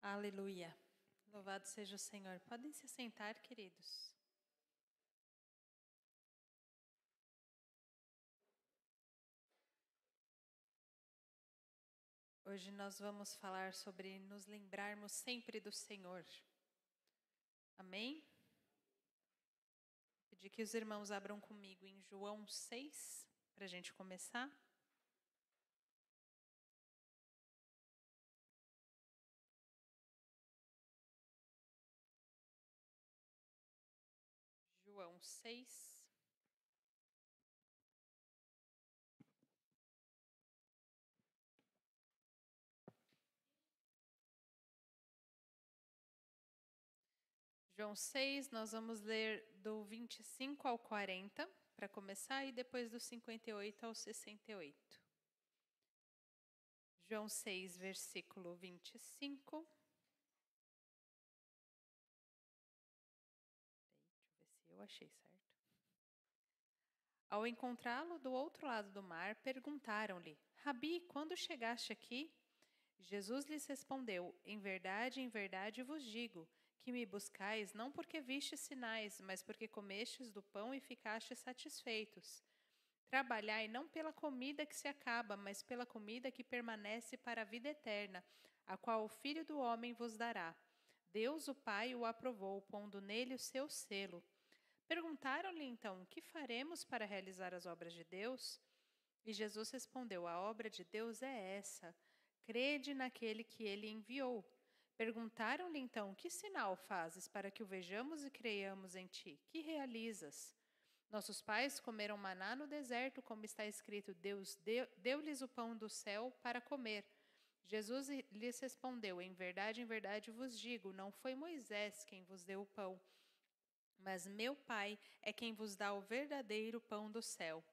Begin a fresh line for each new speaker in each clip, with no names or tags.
Aleluia. Louvado seja o Senhor. Podem se sentar, queridos. Hoje nós vamos falar sobre nos lembrarmos sempre do Senhor. Amém? Vou pedir que os irmãos abram comigo em João 6, para a gente começar. João 6. João 6, nós vamos ler do 25 ao 40, para começar, e depois do 58 ao 68. João 6, versículo 25. Deixa eu ver se eu achei certo. Ao encontrá-lo do outro lado do mar, perguntaram-lhe: Rabi, quando chegaste aqui? Jesus lhes respondeu: em verdade vos digo, que me buscais não porque vistes sinais, mas porque comestes do pão e ficastes satisfeitos. Trabalhai não pela comida que se acaba, mas pela comida que permanece para a vida eterna, a qual o Filho do Homem vos dará. Deus, o Pai, o aprovou, pondo nele o seu selo. Perguntaram-lhe então: que faremos para realizar as obras de Deus? E Jesus respondeu: a obra de Deus é essa: crede naquele que ele enviou. Perguntaram-lhe então: que sinal fazes para que o vejamos e creiamos em ti? Que realizas? Nossos pais comeram maná no deserto, como está escrito: Deus deu-lhes o pão do céu para comer. Jesus lhes respondeu: em verdade vos digo, não foi Moisés quem vos deu o pão, mas meu Pai é quem vos dá o verdadeiro pão do céu.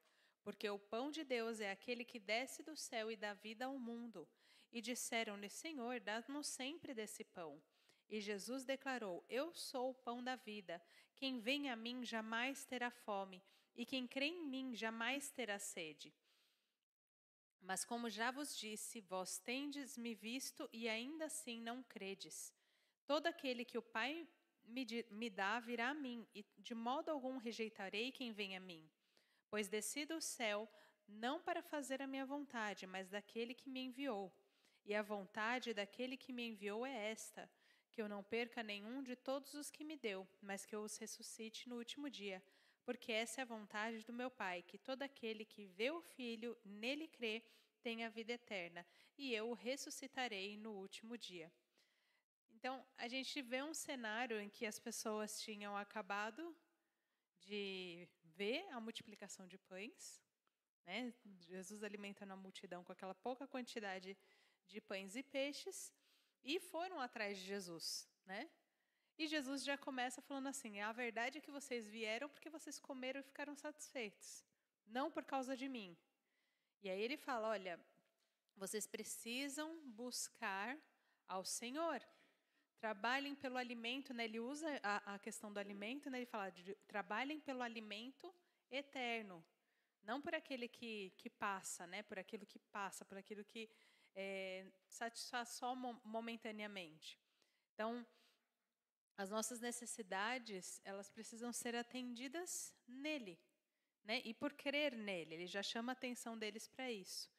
Porque o pão de Deus é aquele que desce do céu e dá vida ao mundo. E disseram-lhe: Senhor, dá-nos sempre desse pão. E Jesus declarou: Eu sou o pão da vida. Quem vem a mim jamais terá fome, e quem crê em mim jamais terá sede. Mas como já vos disse, vós tendes me visto e ainda assim não credes. Todo aquele que o Pai me dá virá a mim, e de modo algum rejeitarei quem vem a mim. Pois desci do céu não para fazer a minha vontade, mas daquele que me enviou. E a vontade daquele que me enviou é esta: que eu não perca nenhum de todos os que me deu, mas que eu os ressuscite no último dia. Porque essa é a vontade do meu Pai, que todo aquele que vê o Filho, nele crê, tenha vida eterna, e eu o ressuscitarei no último dia. Então, a gente vê um cenário em que as pessoas tinham acabado de ver a multiplicação de pães, né? Jesus alimentando a multidão com aquela pouca quantidade de pães e peixes, e foram atrás de Jesus, né? E Jesus já começa falando assim: a verdade é que vocês vieram porque vocês comeram e ficaram satisfeitos, não por causa de mim. E aí ele fala: olha, vocês precisam buscar ao Senhor. Trabalhem pelo alimento, né? Ele usa a questão do alimento, né? Ele fala: trabalhem pelo alimento eterno, não por aquele que passa, né? Por aquilo que passa, por aquilo que satisfaz só momentaneamente. Então, as nossas necessidades, elas precisam ser atendidas nele, né? E por crer nele, ele já chama a atenção deles para isso.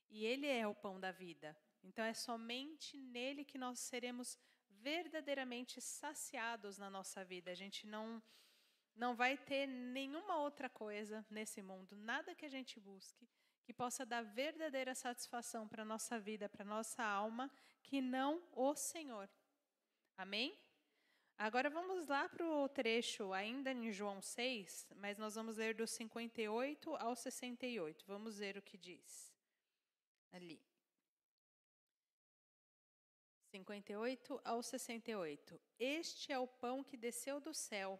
E ele é o pão da vida. Então, é somente nele que nós seremos verdadeiramente saciados na nossa vida. A gente não vai ter nenhuma outra coisa nesse mundo, nada que a gente busque, que possa dar verdadeira satisfação para a nossa vida, para a nossa alma, que não o Senhor. Amém? Agora vamos lá para o trecho, ainda em João 6, mas nós vamos ler do 58 ao 68. Vamos ver o que diz ali. 58 ao 68. Este é o pão que desceu do céu.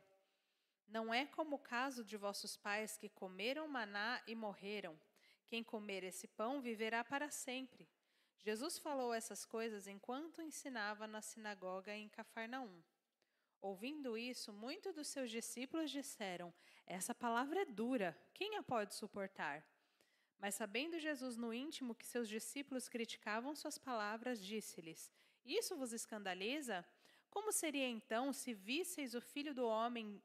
Não é como o caso de vossos pais que comeram maná e morreram. Quem comer esse pão viverá para sempre. Jesus falou essas coisas enquanto ensinava na sinagoga em Cafarnaum. Ouvindo isso, muitos dos seus discípulos disseram: essa palavra é dura, quem a pode suportar? Mas sabendo Jesus no íntimo que seus discípulos criticavam suas palavras, disse-lhes: Isso vos escandaliza? Como seria então se visseis o Filho do Homem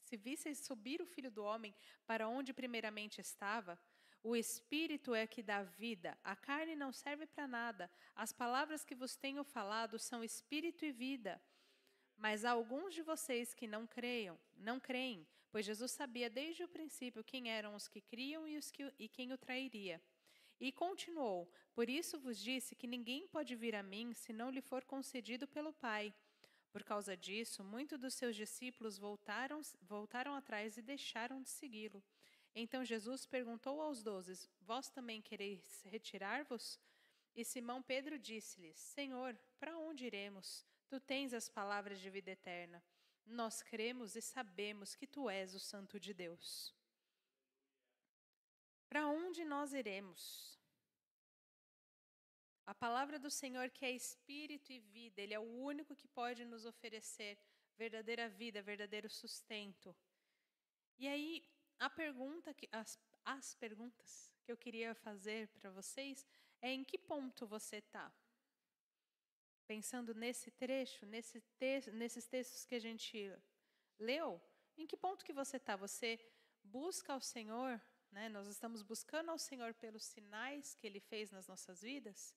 se visseis subir o Filho do Homem para onde primeiramente estava? O Espírito é que dá vida, a carne não serve para nada. As palavras que vos tenho falado são Espírito e vida. Mas há alguns de vocês que não creem, pois Jesus sabia desde o princípio quem eram os que criam e quem o trairia. E continuou: por isso vos disse que ninguém pode vir a mim se não lhe for concedido pelo Pai. Por causa disso, muitos dos seus discípulos voltaram atrás e deixaram de segui-lo. Então Jesus perguntou aos 12: vós também quereis retirar-vos? E Simão Pedro disse-lhes: Senhor, para onde iremos? Tu tens as palavras de vida eterna. Nós cremos e sabemos que tu és o Santo de Deus. Para onde nós iremos? A palavra do Senhor, que é espírito e vida, Ele é o único que pode nos oferecer verdadeira vida, verdadeiro sustento. E aí, as perguntas que eu queria fazer para vocês é: em que ponto você está? Pensando nesse trecho, nesses textos que a gente leu, em que ponto que você está? Você busca ao Senhor, né? Nós estamos buscando ao Senhor pelos sinais que Ele fez nas nossas vidas,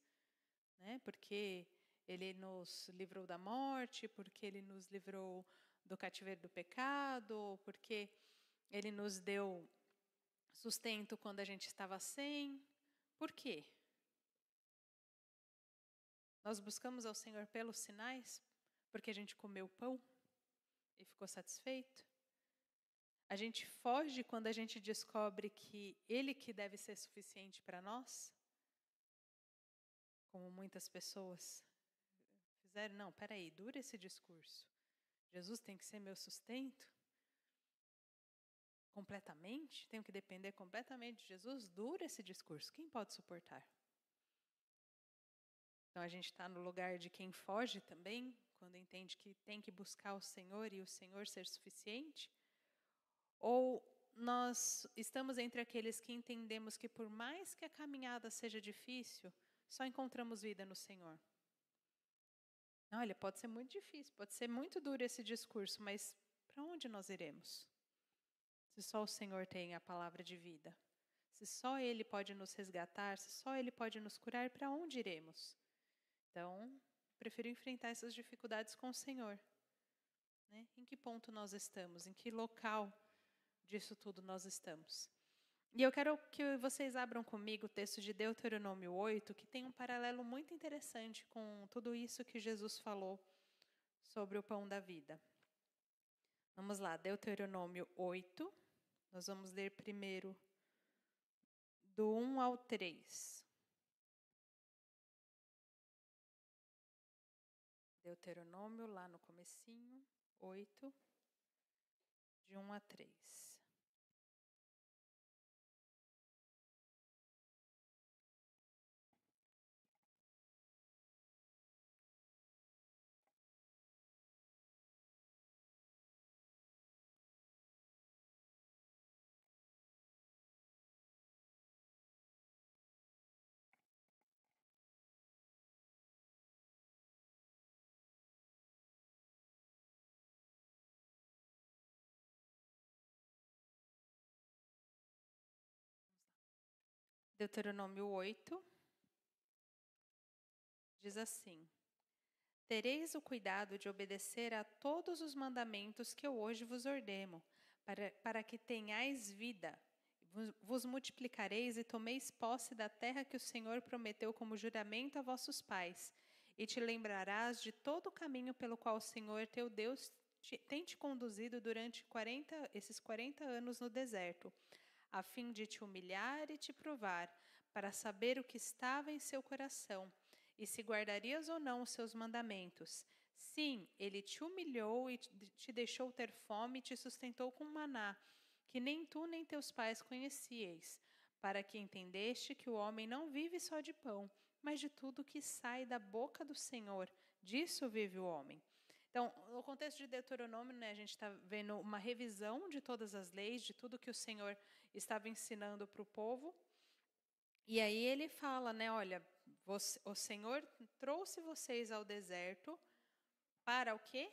né? Porque Ele nos livrou da morte, porque Ele nos livrou do cativeiro do pecado, porque Ele nos deu sustento quando a gente estava sem. Por quê? Nós buscamos ao Senhor pelos sinais, porque a gente comeu pão e ficou satisfeito. A gente foge quando a gente descobre que Ele que deve ser suficiente para nós, como muitas pessoas fizeram. Não, peraí, dura esse discurso. Jesus tem que ser meu sustento? Completamente? Tenho que depender completamente de Jesus? Dura esse discurso. Quem pode suportar? Então a gente está no lugar de quem foge também, quando entende que tem que buscar o Senhor e o Senhor ser suficiente? Ou nós estamos entre aqueles que entendemos que por mais que a caminhada seja difícil, só encontramos vida no Senhor? Olha, pode ser muito difícil, pode ser muito duro esse discurso, mas para onde nós iremos? Se só o Senhor tem a palavra de vida, se só Ele pode nos resgatar, se só Ele pode nos curar, para onde iremos? Então, prefiro enfrentar essas dificuldades com o Senhor. Né? Em que ponto nós estamos? Em que local disso tudo nós estamos? E eu quero que vocês abram comigo o texto de Deuteronômio 8, que tem um paralelo muito interessante com tudo isso que Jesus falou sobre o pão da vida. Vamos lá, Deuteronômio 8. Nós vamos ler primeiro do 1 ao 3. Deuteronômio, lá no comecinho, 8, de 1 a 3. Deuteronômio 8 diz assim: Tereis o cuidado de obedecer a todos os mandamentos que eu hoje vos ordeno, para que tenhais vida. Vos multiplicareis e tomeis posse da terra que o Senhor prometeu como juramento a vossos pais, e te lembrarás de todo o caminho pelo qual o Senhor teu Deus tem te conduzido durante esses 40 anos no deserto, a fim de te humilhar e te provar, para saber o que estava em seu coração, e se guardarias ou não os seus mandamentos. Sim, ele te humilhou e te deixou ter fome e te sustentou com maná, que nem tu nem teus pais conhecieis, para que entendeste que o homem não vive só de pão, mas de tudo que sai da boca do Senhor. Disso vive o homem. Então, no contexto de Deuteronômio, né, a gente está vendo uma revisão de todas as leis, de tudo que o Senhor estava ensinando para o povo. E aí ele fala, né, olha, O Senhor trouxe vocês ao deserto para o quê?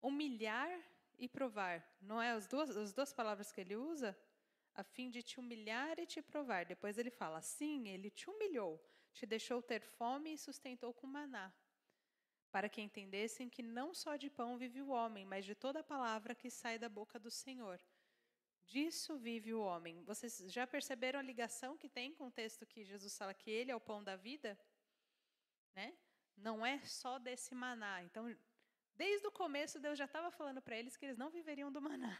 Humilhar e provar. Não é as duas palavras que ele usa? A fim de te humilhar e te provar. Depois ele fala, sim, ele te humilhou, te deixou ter fome e sustentou com maná, para que entendessem que não só de pão vive o homem, mas de toda palavra que sai da boca do Senhor. Disso vive o homem. Vocês já perceberam a ligação que tem com o texto que Jesus fala que ele é o pão da vida? Né? Não é só desse maná. Então, desde o começo, Deus já estava falando para eles que eles não viveriam do maná.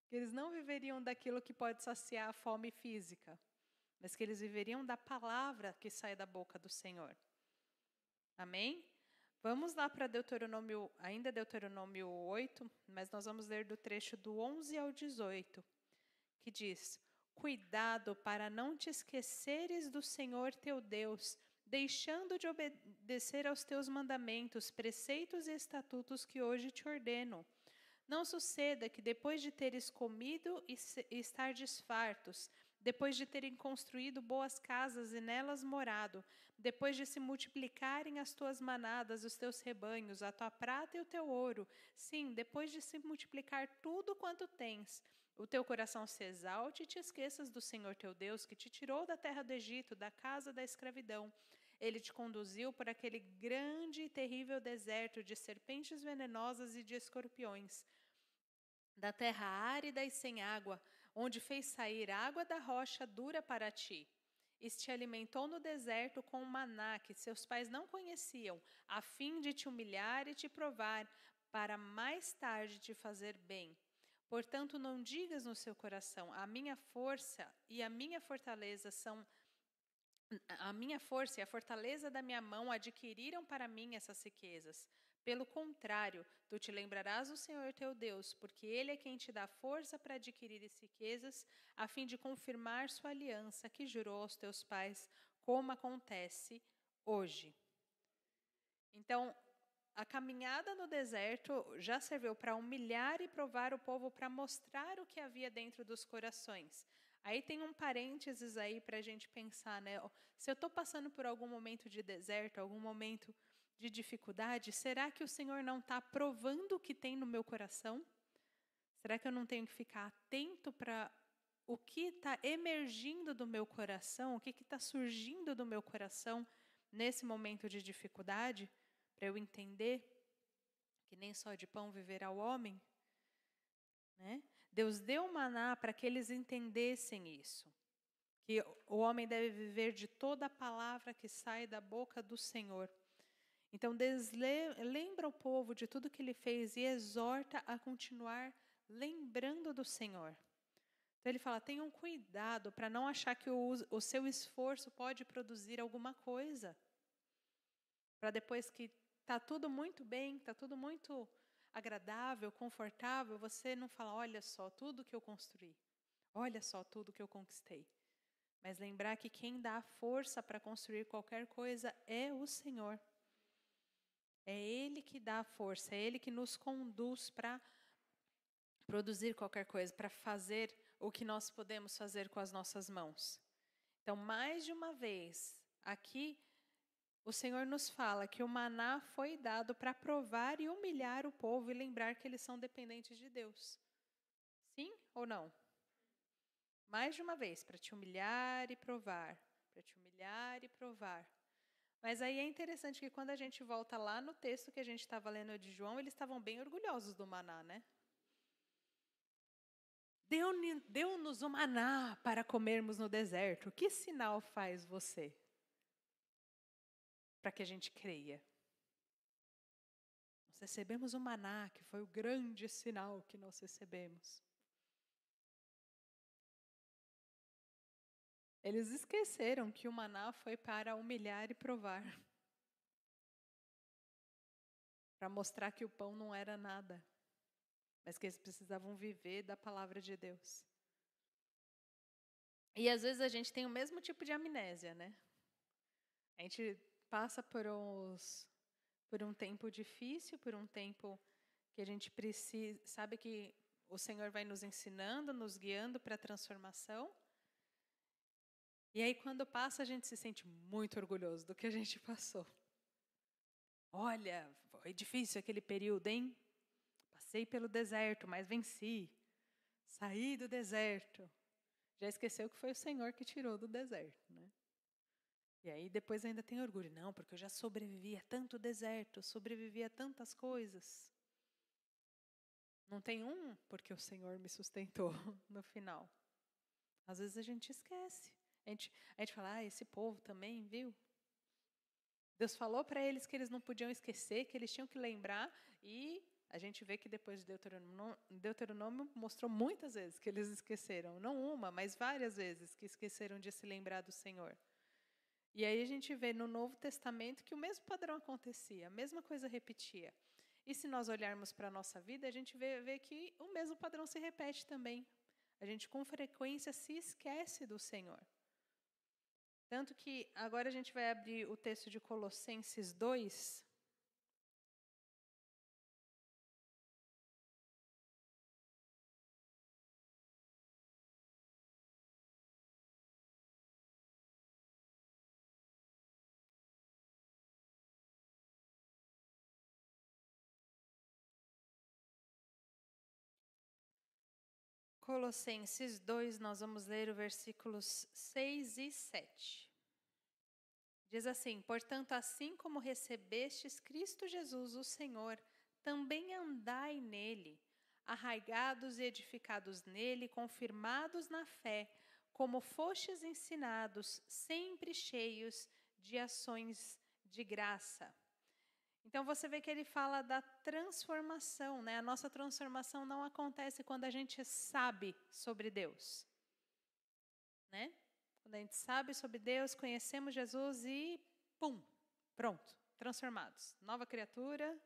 Que eles não viveriam daquilo que pode saciar a fome física, mas que eles viveriam da palavra que sai da boca do Senhor. Amém? Vamos lá para Deuteronômio, ainda Deuteronômio 8, mas nós vamos ler do trecho do 11 ao 18, que diz, cuidado para não te esqueceres do Senhor teu Deus, deixando de obedecer aos teus mandamentos, preceitos e estatutos que hoje te ordeno. Não suceda que depois de teres comido e estardes fartos, depois de terem construído boas casas e nelas morado, depois de se multiplicarem as tuas manadas, os teus rebanhos, a tua prata e o teu ouro, sim, depois de se multiplicar tudo quanto tens, o teu coração se exalte e te esqueças do Senhor teu Deus, que te tirou da terra do Egito, da casa da escravidão. Ele te conduziu por aquele grande e terrível deserto de serpentes venenosas e de escorpiões, da terra árida e sem água, onde fez sair água da rocha dura para ti. E te alimentou no deserto com maná que seus pais não conheciam, a fim de te humilhar e te provar, para mais tarde te fazer bem. Portanto, não digas no seu coração, a minha força e a minha fortaleza são... A minha força e a fortaleza da minha mão adquiriram para mim essas riquezas. Pelo contrário, tu te lembrarás do Senhor teu Deus, porque Ele é quem te dá força para adquirir essas riquezas, a fim de confirmar sua aliança que jurou aos teus pais, como acontece hoje. Então, a caminhada no deserto já serviu para humilhar e provar o povo, para mostrar o que havia dentro dos corações. Aí tem um parênteses aí para a gente pensar, né? Se eu estou passando por algum momento de deserto, algum momento de dificuldade, será que o Senhor não está provando o que tem no meu coração? Será que eu não tenho que ficar atento para o que está emergindo do meu coração, o que está surgindo do meu coração nesse momento de dificuldade, para eu entender que nem só de pão viverá o homem? Né? Deus deu maná para que eles entendessem isso, que o homem deve viver de toda a palavra que sai da boca do Senhor. Então, Deus lembra o povo de tudo que Ele fez e exorta a continuar lembrando do Senhor. Então, Ele fala, tenham cuidado para não achar que o seu esforço pode produzir alguma coisa. Para depois que está tudo muito bem, está tudo muito agradável, confortável, você não fala, olha só tudo que eu construí, olha só tudo que eu conquistei. Mas lembrar que quem dá a força para construir qualquer coisa é o Senhor. É Ele que dá a força, é Ele que nos conduz para produzir qualquer coisa, para fazer o que nós podemos fazer com as nossas mãos. Então, mais de uma vez, aqui, o Senhor nos fala que o maná foi dado para provar e humilhar o povo e lembrar que eles são dependentes de Deus. Sim ou não? Mais de uma vez, para te humilhar e provar, para te humilhar e provar. Mas aí é interessante que quando a gente volta lá no texto que a gente estava lendo de João, eles estavam bem orgulhosos do maná, né? Deu-nos o maná para comermos no deserto. Que sinal faz você? Para que a gente creia. Nós recebemos o maná, que foi o grande sinal que nós recebemos. Eles esqueceram que o maná foi para humilhar e provar. Para mostrar que o pão não era nada. Mas que eles precisavam viver da palavra de Deus. E às vezes a gente tem o mesmo tipo de amnésia, né? A gente passa por um tempo difícil, por um tempo que a gente precisa, sabe que o Senhor vai nos ensinando, nos guiando para a transformação. E aí, quando passa, a gente se sente muito orgulhoso do que a gente passou. Olha, foi difícil aquele período, hein? Passei pelo deserto, mas venci. Saí do deserto. Já esqueceu que foi o Senhor que tirou do deserto, né? E aí depois ainda tem orgulho. Não, porque eu já sobrevivi a tanto deserto, sobrevivi a tantas coisas. Não tem porque o Senhor me sustentou no final. Às vezes a gente esquece. A gente fala, esse povo também, viu? Deus falou para eles que eles não podiam esquecer, que eles tinham que lembrar, e a gente vê que depois de Deuteronômio mostrou muitas vezes que eles esqueceram. Não uma, mas várias vezes que esqueceram de se lembrar do Senhor. E aí a gente vê no Novo Testamento que o mesmo padrão acontecia, a mesma coisa repetia. E se nós olharmos para a nossa vida, a gente vê que o mesmo padrão se repete também. A gente com frequência se esquece do Senhor. Tanto que agora a gente vai abrir o texto de Colossenses 2. Colossenses 2, nós vamos ler os versículos 6 e 7. Diz assim: portanto, assim como recebestes Cristo Jesus, o Senhor, também andai nele, arraigados e edificados nele, confirmados na fé, como fostes ensinados, sempre cheios de ações de graça. Então você vê que ele fala da transformação, né? A nossa transformação não acontece quando a gente sabe sobre Deus, né? Quando a gente sabe sobre Deus, conhecemos Jesus e pum, pronto, transformados. Nova criatura.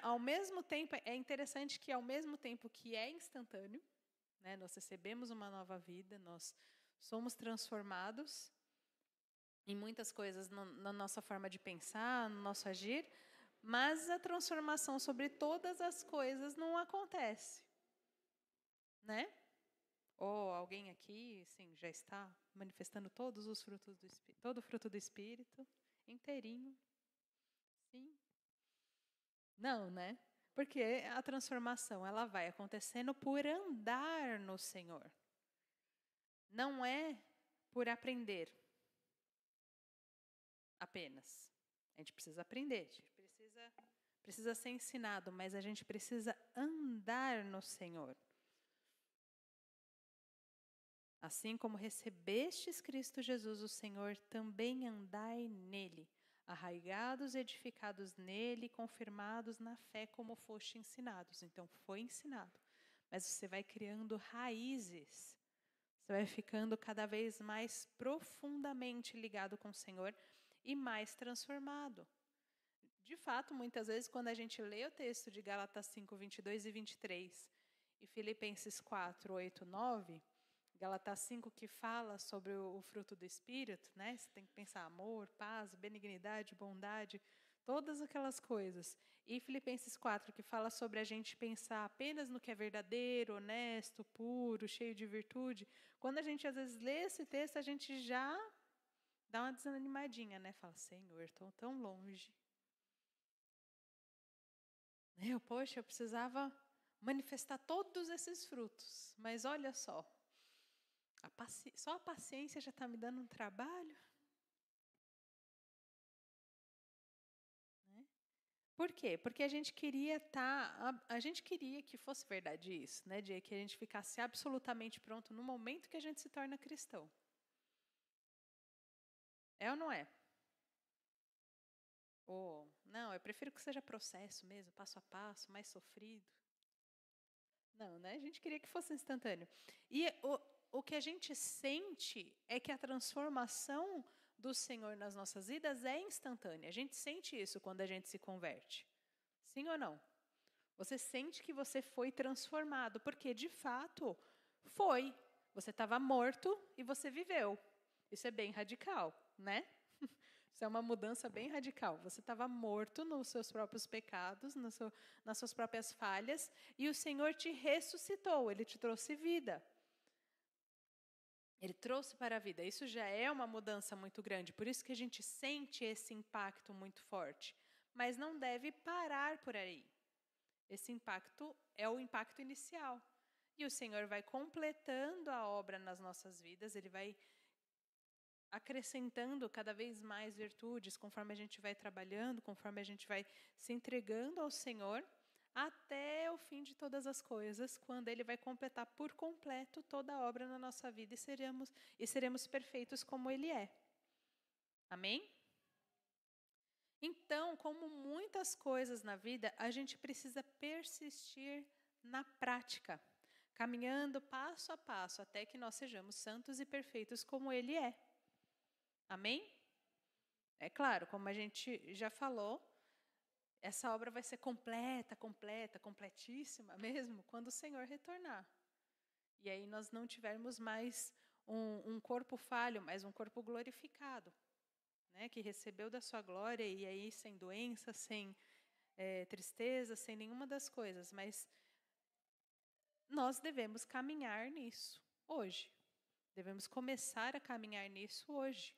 Ao mesmo tempo, é interessante que ao mesmo tempo que é instantâneo, né? Nós recebemos uma nova vida, nós somos transformados em muitas coisas na nossa forma de pensar, no nosso agir, mas a transformação sobre todas as coisas não acontece, né? Ou alguém aqui, sim, já está manifestando todos os frutos do Espírito, todo o fruto do Espírito, inteirinho, sim? Não, né? Porque a transformação ela vai acontecendo por andar no Senhor, não é por aprender apenas. A gente precisa aprender, a gente precisa ser ensinado, mas a gente precisa andar no Senhor. Assim como recebestes Cristo Jesus, o Senhor, também andai nele, arraigados e edificados nele, confirmados na fé como foste ensinados. Então, foi ensinado, mas você vai criando raízes, você vai ficando cada vez mais profundamente ligado com o Senhor e mais transformado. De fato, muitas vezes, quando a gente lê o texto de Gálatas 5, 22 e 23 e Filipenses 4, 8, 9, Gálatas 5 que fala sobre o fruto do Espírito, né? Você tem que pensar amor, paz, benignidade, bondade, todas aquelas coisas. E Filipenses 4 que fala sobre a gente pensar apenas no que é verdadeiro, honesto, puro, cheio de virtude. Quando a gente às vezes lê esse texto, a gente já dá uma desanimadinha, né? Fala, Senhor, estou tão longe. Poxa, eu precisava manifestar todos esses frutos, mas olha só, só a paciência já está me dando um trabalho. Né? Por quê? Porque a gente queria que fosse verdade isso, né? De que a gente ficasse absolutamente pronto no momento que a gente se torna cristão. É ou não é? Ou, não, eu prefiro que seja processo mesmo, passo a passo, mais sofrido. Não, né? A gente queria que fosse instantâneo. E o que a gente sente é que a transformação do Senhor nas nossas vidas é instantânea. A gente sente isso quando a gente se converte. Sim ou não? Você sente que você foi transformado, porque de fato foi. Você estava morto e você viveu. Isso é bem radical, né? Isso é uma mudança bem radical. Você estava morto nos seus próprios pecados, nas suas próprias falhas, e o Senhor te ressuscitou, Ele te trouxe vida. Ele trouxe para a vida. Isso já é uma mudança muito grande. Por isso que a gente sente esse impacto muito forte. Mas não deve parar por aí. Esse impacto é o impacto inicial. E o Senhor vai completando a obra nas nossas vidas. Ele vai acrescentando cada vez mais virtudes conforme a gente vai trabalhando, conforme a gente vai se entregando ao Senhor, até o fim de todas as coisas, quando Ele vai completar por completo toda a obra na nossa vida e seremos perfeitos como Ele é. Amém? Então, como muitas coisas na vida, a gente precisa persistir na prática, caminhando passo a passo até que nós sejamos santos e perfeitos como Ele é. Amém? É claro, como a gente já falou, essa obra vai ser completíssima mesmo, quando o Senhor retornar. E aí nós não tivermos mais um corpo falho, mas um corpo glorificado, né, que recebeu da sua glória e aí sem doença, sem tristeza, sem nenhuma das coisas. Mas nós devemos caminhar nisso hoje. Devemos começar a caminhar nisso hoje,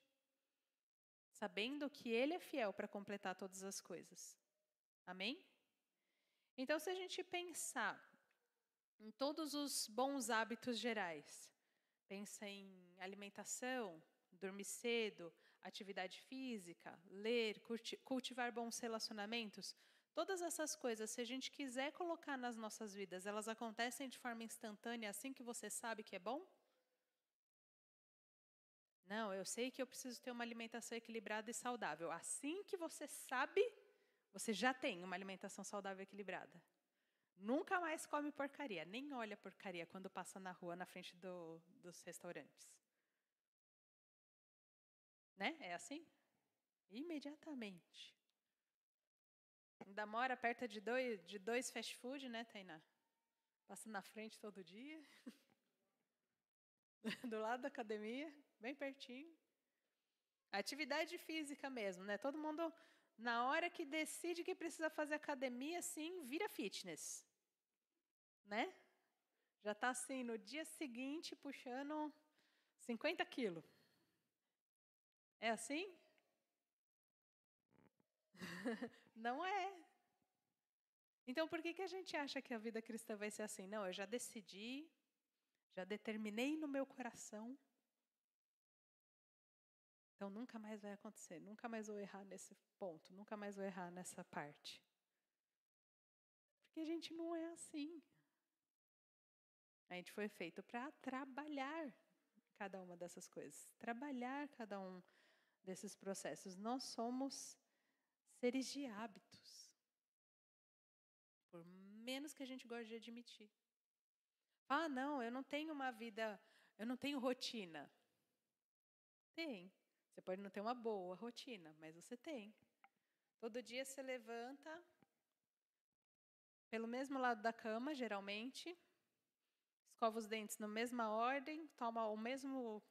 sabendo que Ele é fiel para completar todas as coisas. Amém? Então, se a gente pensar em todos os bons hábitos gerais, pensa em alimentação, dormir cedo, atividade física, ler, cultivar bons relacionamentos, todas essas coisas, se a gente quiser colocar nas nossas vidas, elas acontecem de forma instantânea assim que você sabe que é bom? Não, eu sei que eu preciso ter uma alimentação equilibrada e saudável. Assim que você sabe, você já tem uma alimentação saudável e equilibrada. Nunca mais come porcaria, nem olha porcaria quando passa na rua, na frente dos restaurantes. Né? É assim? Imediatamente. Ainda mora perto de dois fast food, né, Tainá? Passa na frente todo dia. Do lado da academia, bem pertinho. Atividade física mesmo, né? Todo mundo, na hora que decide que precisa fazer academia, sim, vira fitness. Né? Já está assim, no dia seguinte, puxando 50 quilos. É assim? Não é. Então, por que a gente acha que a vida cristã vai ser assim? Não, eu já decidi, já determinei no meu coração. Então, nunca mais vai acontecer. Nunca mais vou errar nesse ponto. Nunca mais vou errar nessa parte. Porque a gente não é assim. A gente foi feito para trabalhar cada uma dessas coisas. Trabalhar cada um desses processos. Nós somos seres de hábitos. Por menos que a gente goste de admitir. Ah, não, eu não tenho uma vida, eu não tenho rotina. Tem. Você pode não ter uma boa rotina, mas você tem. Todo dia você levanta pelo mesmo lado da cama, geralmente, escova os dentes na mesma ordem, toma o mesmo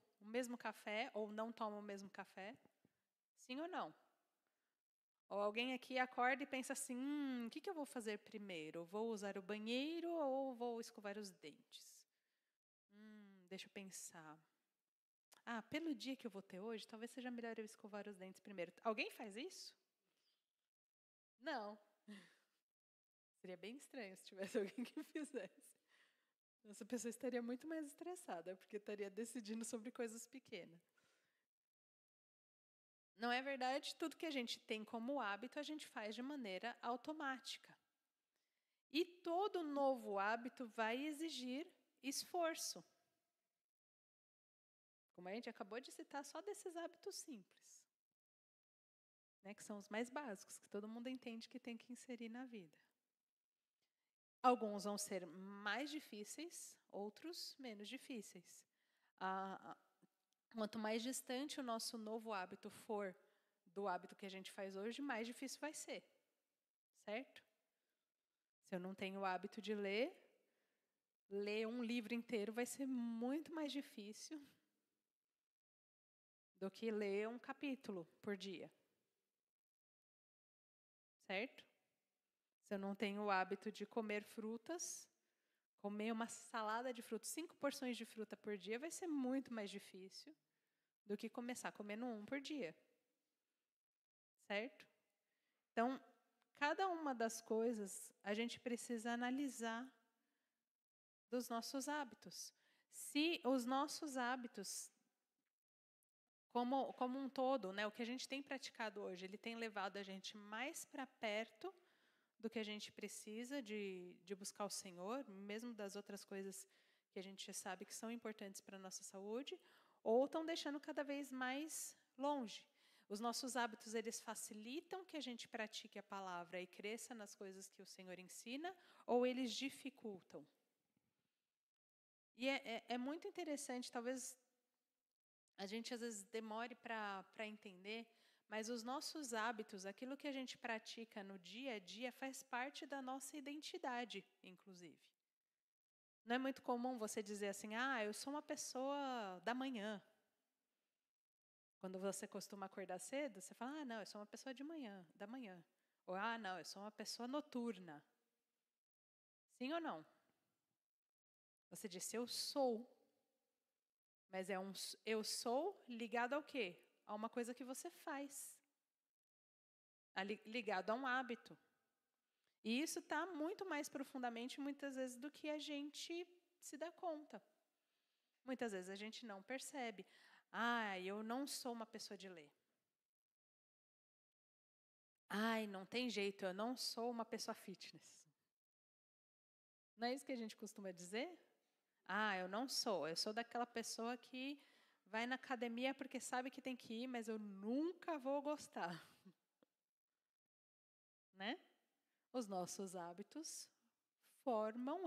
café ou não toma o mesmo café. Sim ou não? Ou alguém aqui acorda e pensa assim, o que eu vou fazer primeiro? Vou usar o banheiro ou vou escovar os dentes? Deixa eu pensar. Ah, pelo dia que eu vou ter hoje, talvez seja melhor eu escovar os dentes primeiro. Alguém faz isso? Não. Seria bem estranho se tivesse alguém que fizesse. Essa pessoa estaria muito mais estressada, porque estaria decidindo sobre coisas pequenas. Não é verdade? Tudo que a gente tem como hábito, a gente faz de maneira automática. E todo novo hábito vai exigir esforço. Como a gente acabou de citar, só desses hábitos simples. Né, que são os mais básicos, que todo mundo entende que tem que inserir na vida. Alguns vão ser mais difíceis, outros menos difíceis. Quanto mais distante o nosso novo hábito for do hábito que a gente faz hoje, mais difícil vai ser. Certo? Se eu não tenho o hábito de ler um livro inteiro vai ser muito mais difícil do que ler um capítulo por dia. Certo? Se eu não tenho o hábito de comer frutas, Comer uma salada de fruta, 5 porções de fruta por dia vai ser muito mais difícil do que começar comendo 1 por dia. Certo? Então, cada uma das coisas a gente precisa analisar dos nossos hábitos. Se os nossos hábitos, como um todo, né, o que a gente tem praticado hoje, ele tem levado a gente mais para perto do que a gente precisa de buscar o Senhor, mesmo das outras coisas que a gente sabe que são importantes para a nossa saúde, ou estão deixando cada vez mais longe. Os nossos hábitos, eles facilitam que a gente pratique a palavra e cresça nas coisas que o Senhor ensina, ou eles dificultam? E é muito interessante, talvez a gente às vezes demore para entender, mas os nossos hábitos, aquilo que a gente pratica no dia a dia, faz parte da nossa identidade, inclusive. Não é muito comum você dizer assim, eu sou uma pessoa da manhã. Quando você costuma acordar cedo, você fala, não, eu sou uma pessoa da manhã. Ou, não, eu sou uma pessoa noturna. Sim ou não? Você disse, eu sou. Mas é um eu sou ligado ao quê? A uma coisa que você faz. Ligado a um hábito. E isso está muito mais profundamente, muitas vezes, do que a gente se dá conta. Muitas vezes a gente não percebe. Eu não sou uma pessoa de ler. Não tem jeito, eu não sou uma pessoa fitness. Não é isso que a gente costuma dizer? Eu não sou. Eu sou daquela pessoa que vai na academia porque sabe que tem que ir, mas eu nunca vou gostar. Né? Os nossos hábitos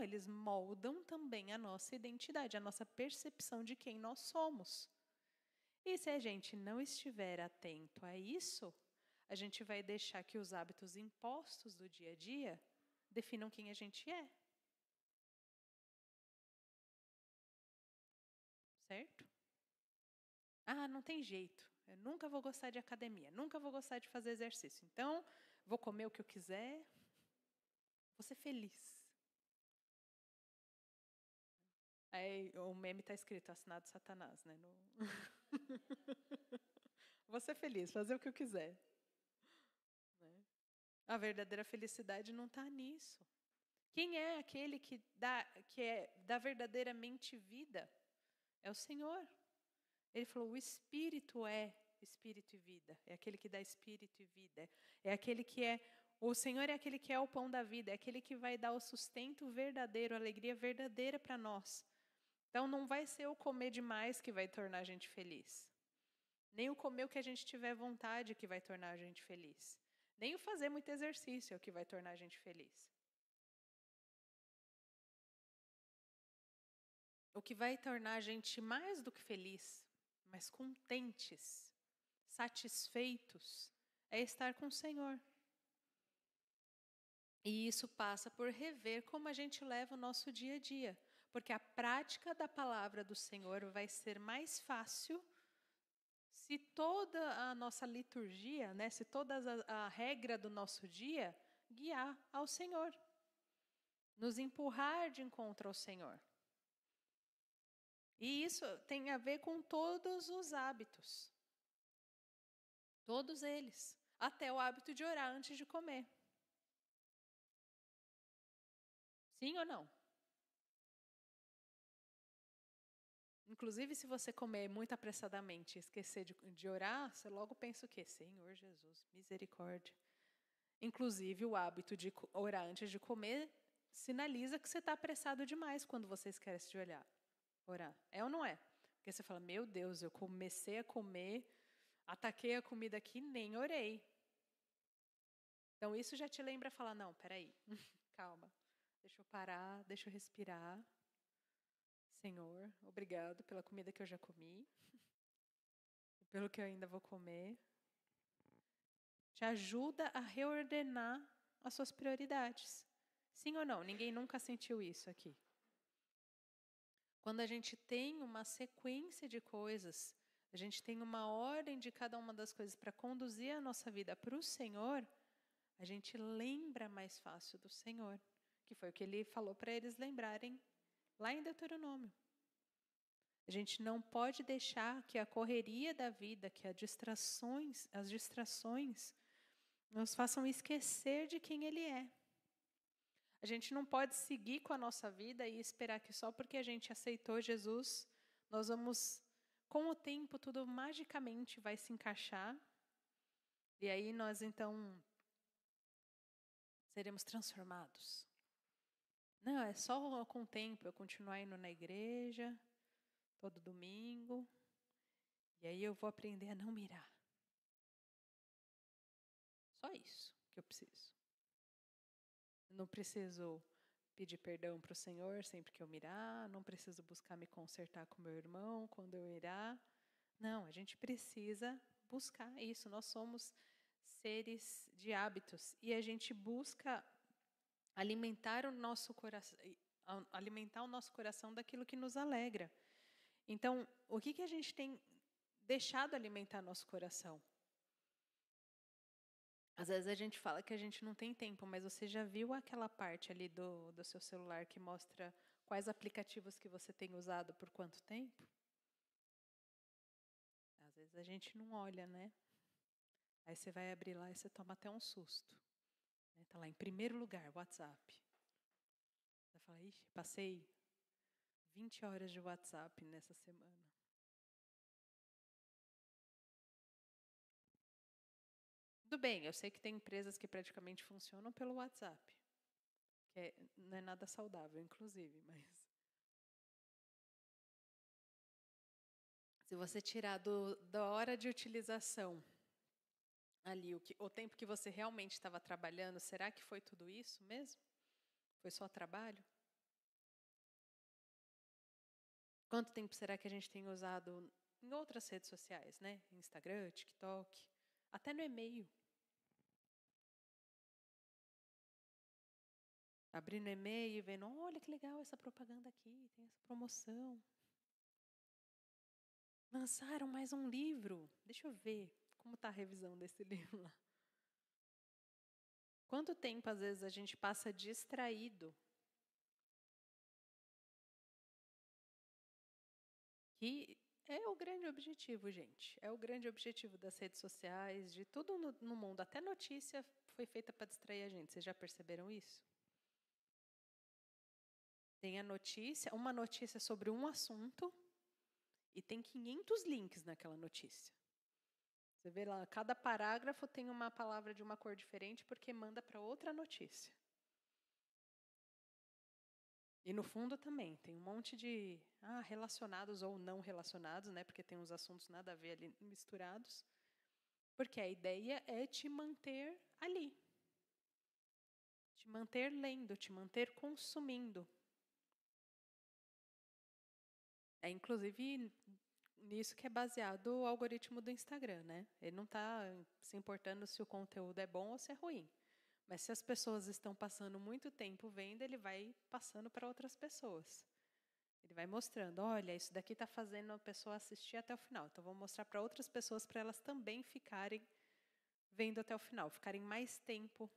eles moldam também a nossa identidade, a nossa percepção de quem nós somos. E se a gente não estiver atento a isso, a gente vai deixar que os hábitos impostos do dia a dia definam quem a gente é. Certo? Não tem jeito. Eu nunca vou gostar de academia, nunca vou gostar de fazer exercício. Então, vou comer o que eu quiser, vou ser feliz. Aí o meme está escrito, assinado Satanás, né? Vou ser feliz, fazer o que eu quiser. Né? A verdadeira felicidade não está nisso. Quem é aquele que dá verdadeiramente vida? É o Senhor. Ele falou, o Espírito é Espírito e vida. É aquele que dá Espírito e vida. É aquele que o Senhor é aquele que é o pão da vida. É aquele que vai dar o sustento verdadeiro, a alegria verdadeira para nós. Então não vai ser o comer demais que vai tornar a gente feliz. Nem o comer o que a gente tiver vontade que vai tornar a gente feliz. Nem o fazer muito exercício é o que vai tornar a gente feliz. O que vai tornar a gente mais do que feliz, mas contentes, satisfeitos, é estar com o Senhor. E isso passa por rever como a gente leva o nosso dia a dia. Porque a prática da palavra do Senhor vai ser mais fácil se toda a nossa liturgia, né, se toda a regra do nosso dia guiar ao Senhor. Nos empurrar de encontro ao Senhor. E isso tem a ver com todos os hábitos. Todos eles. Até o hábito de orar antes de comer. Sim ou não? Inclusive, se você comer muito apressadamente e esquecer de orar, você logo pensa o quê? Senhor Jesus, misericórdia. Inclusive, o hábito de orar antes de comer sinaliza que você está apressado demais quando você esquece de orar. É ou não é? Porque você fala, meu Deus, eu comecei a comer, ataquei a comida aqui, nem orei. Então, isso já te lembra falar, não, peraí, calma, deixa eu parar, deixa eu respirar. Senhor, obrigado pela comida que eu já comi, e pelo que eu ainda vou comer. Te ajuda a reordenar as suas prioridades. Sim ou não? Ninguém nunca sentiu isso aqui. Quando a gente tem uma sequência de coisas, a gente tem uma ordem de cada uma das coisas para conduzir a nossa vida para o Senhor, a gente lembra mais fácil do Senhor. que foi o que ele falou para eles lembrarem lá em Deuteronômio. A gente não pode deixar que a correria da vida, que as distrações nos façam esquecer de quem Ele é. A gente não pode seguir com a nossa vida e esperar que só porque a gente aceitou Jesus, nós vamos, com o tempo, tudo magicamente vai se encaixar. E aí nós, então, seremos transformados. Não, é só com o tempo eu continuar indo na igreja, todo domingo, e aí eu vou aprender a não mirar. Só isso que eu preciso. Eu não preciso pedir perdão para o Senhor sempre que eu mirar, não preciso buscar me consertar com meu irmão quando eu mirar. Não, a gente precisa buscar isso. Nós somos seres de hábitos e a gente busca alimentar o nosso coração daquilo que nos alegra. Então, o que a gente tem deixado alimentar nosso coração? Às vezes a gente fala que a gente não tem tempo, mas você já viu aquela parte ali do seu celular que mostra quais aplicativos que você tem usado por quanto tempo? Às vezes a gente não olha, né? Aí você vai abrir lá e você toma até um susto. Está lá em primeiro lugar, WhatsApp. Você fala, ixi, passei 20 horas de WhatsApp nessa semana. Tudo bem, eu sei que tem empresas que praticamente funcionam pelo WhatsApp. Que não é nada saudável, inclusive, mas... Se você tirar da hora de utilização ali, o tempo que você realmente estava trabalhando, será que foi tudo isso mesmo? Foi só trabalho? Quanto tempo será que a gente tem usado em outras redes sociais, né? Instagram, TikTok, até no e-mail. Abrindo e-mail e vendo, olha que legal essa propaganda aqui, tem essa promoção. Lançaram mais um livro. Deixa eu ver como está a revisão desse livro lá. Quanto tempo, às vezes, a gente passa distraído? Que é o grande objetivo, gente. É o grande objetivo das redes sociais, de tudo no mundo. Até notícia foi feita para distrair a gente. Vocês já perceberam isso? Tem a notícia, uma notícia sobre um assunto, e tem 500 links naquela notícia. Você vê lá, cada parágrafo tem uma palavra de uma cor diferente porque manda para outra notícia. E no fundo também, tem um monte de relacionados ou não relacionados, né? Porque tem uns assuntos nada a ver ali misturados. Porque a ideia é te manter ali. Te manter lendo, te manter consumindo. É inclusive nisso que é baseado o algoritmo do Instagram, né? Ele não está se importando se o conteúdo é bom ou se é ruim. Mas se as pessoas estão passando muito tempo vendo, ele vai passando para outras pessoas. Ele vai mostrando, olha, isso daqui está fazendo a pessoa assistir até o final. Então, vou mostrar para outras pessoas para elas também ficarem vendo até o final, ficarem mais tempo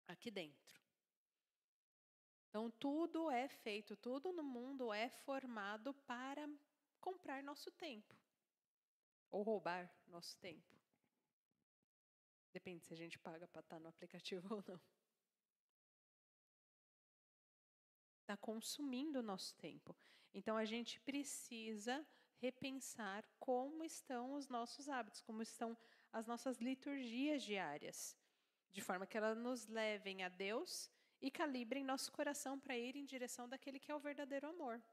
aqui dentro. Então, tudo é feito, tudo no mundo é formado para comprar nosso tempo. Ou roubar nosso tempo. Depende se a gente paga para estar no aplicativo ou não. Está consumindo o nosso tempo. Então, a gente precisa repensar como estão os nossos hábitos, como estão as nossas liturgias diárias, de forma que elas nos levem a Deus e calibrem nosso coração para ir em direção daquele que é o verdadeiro amor.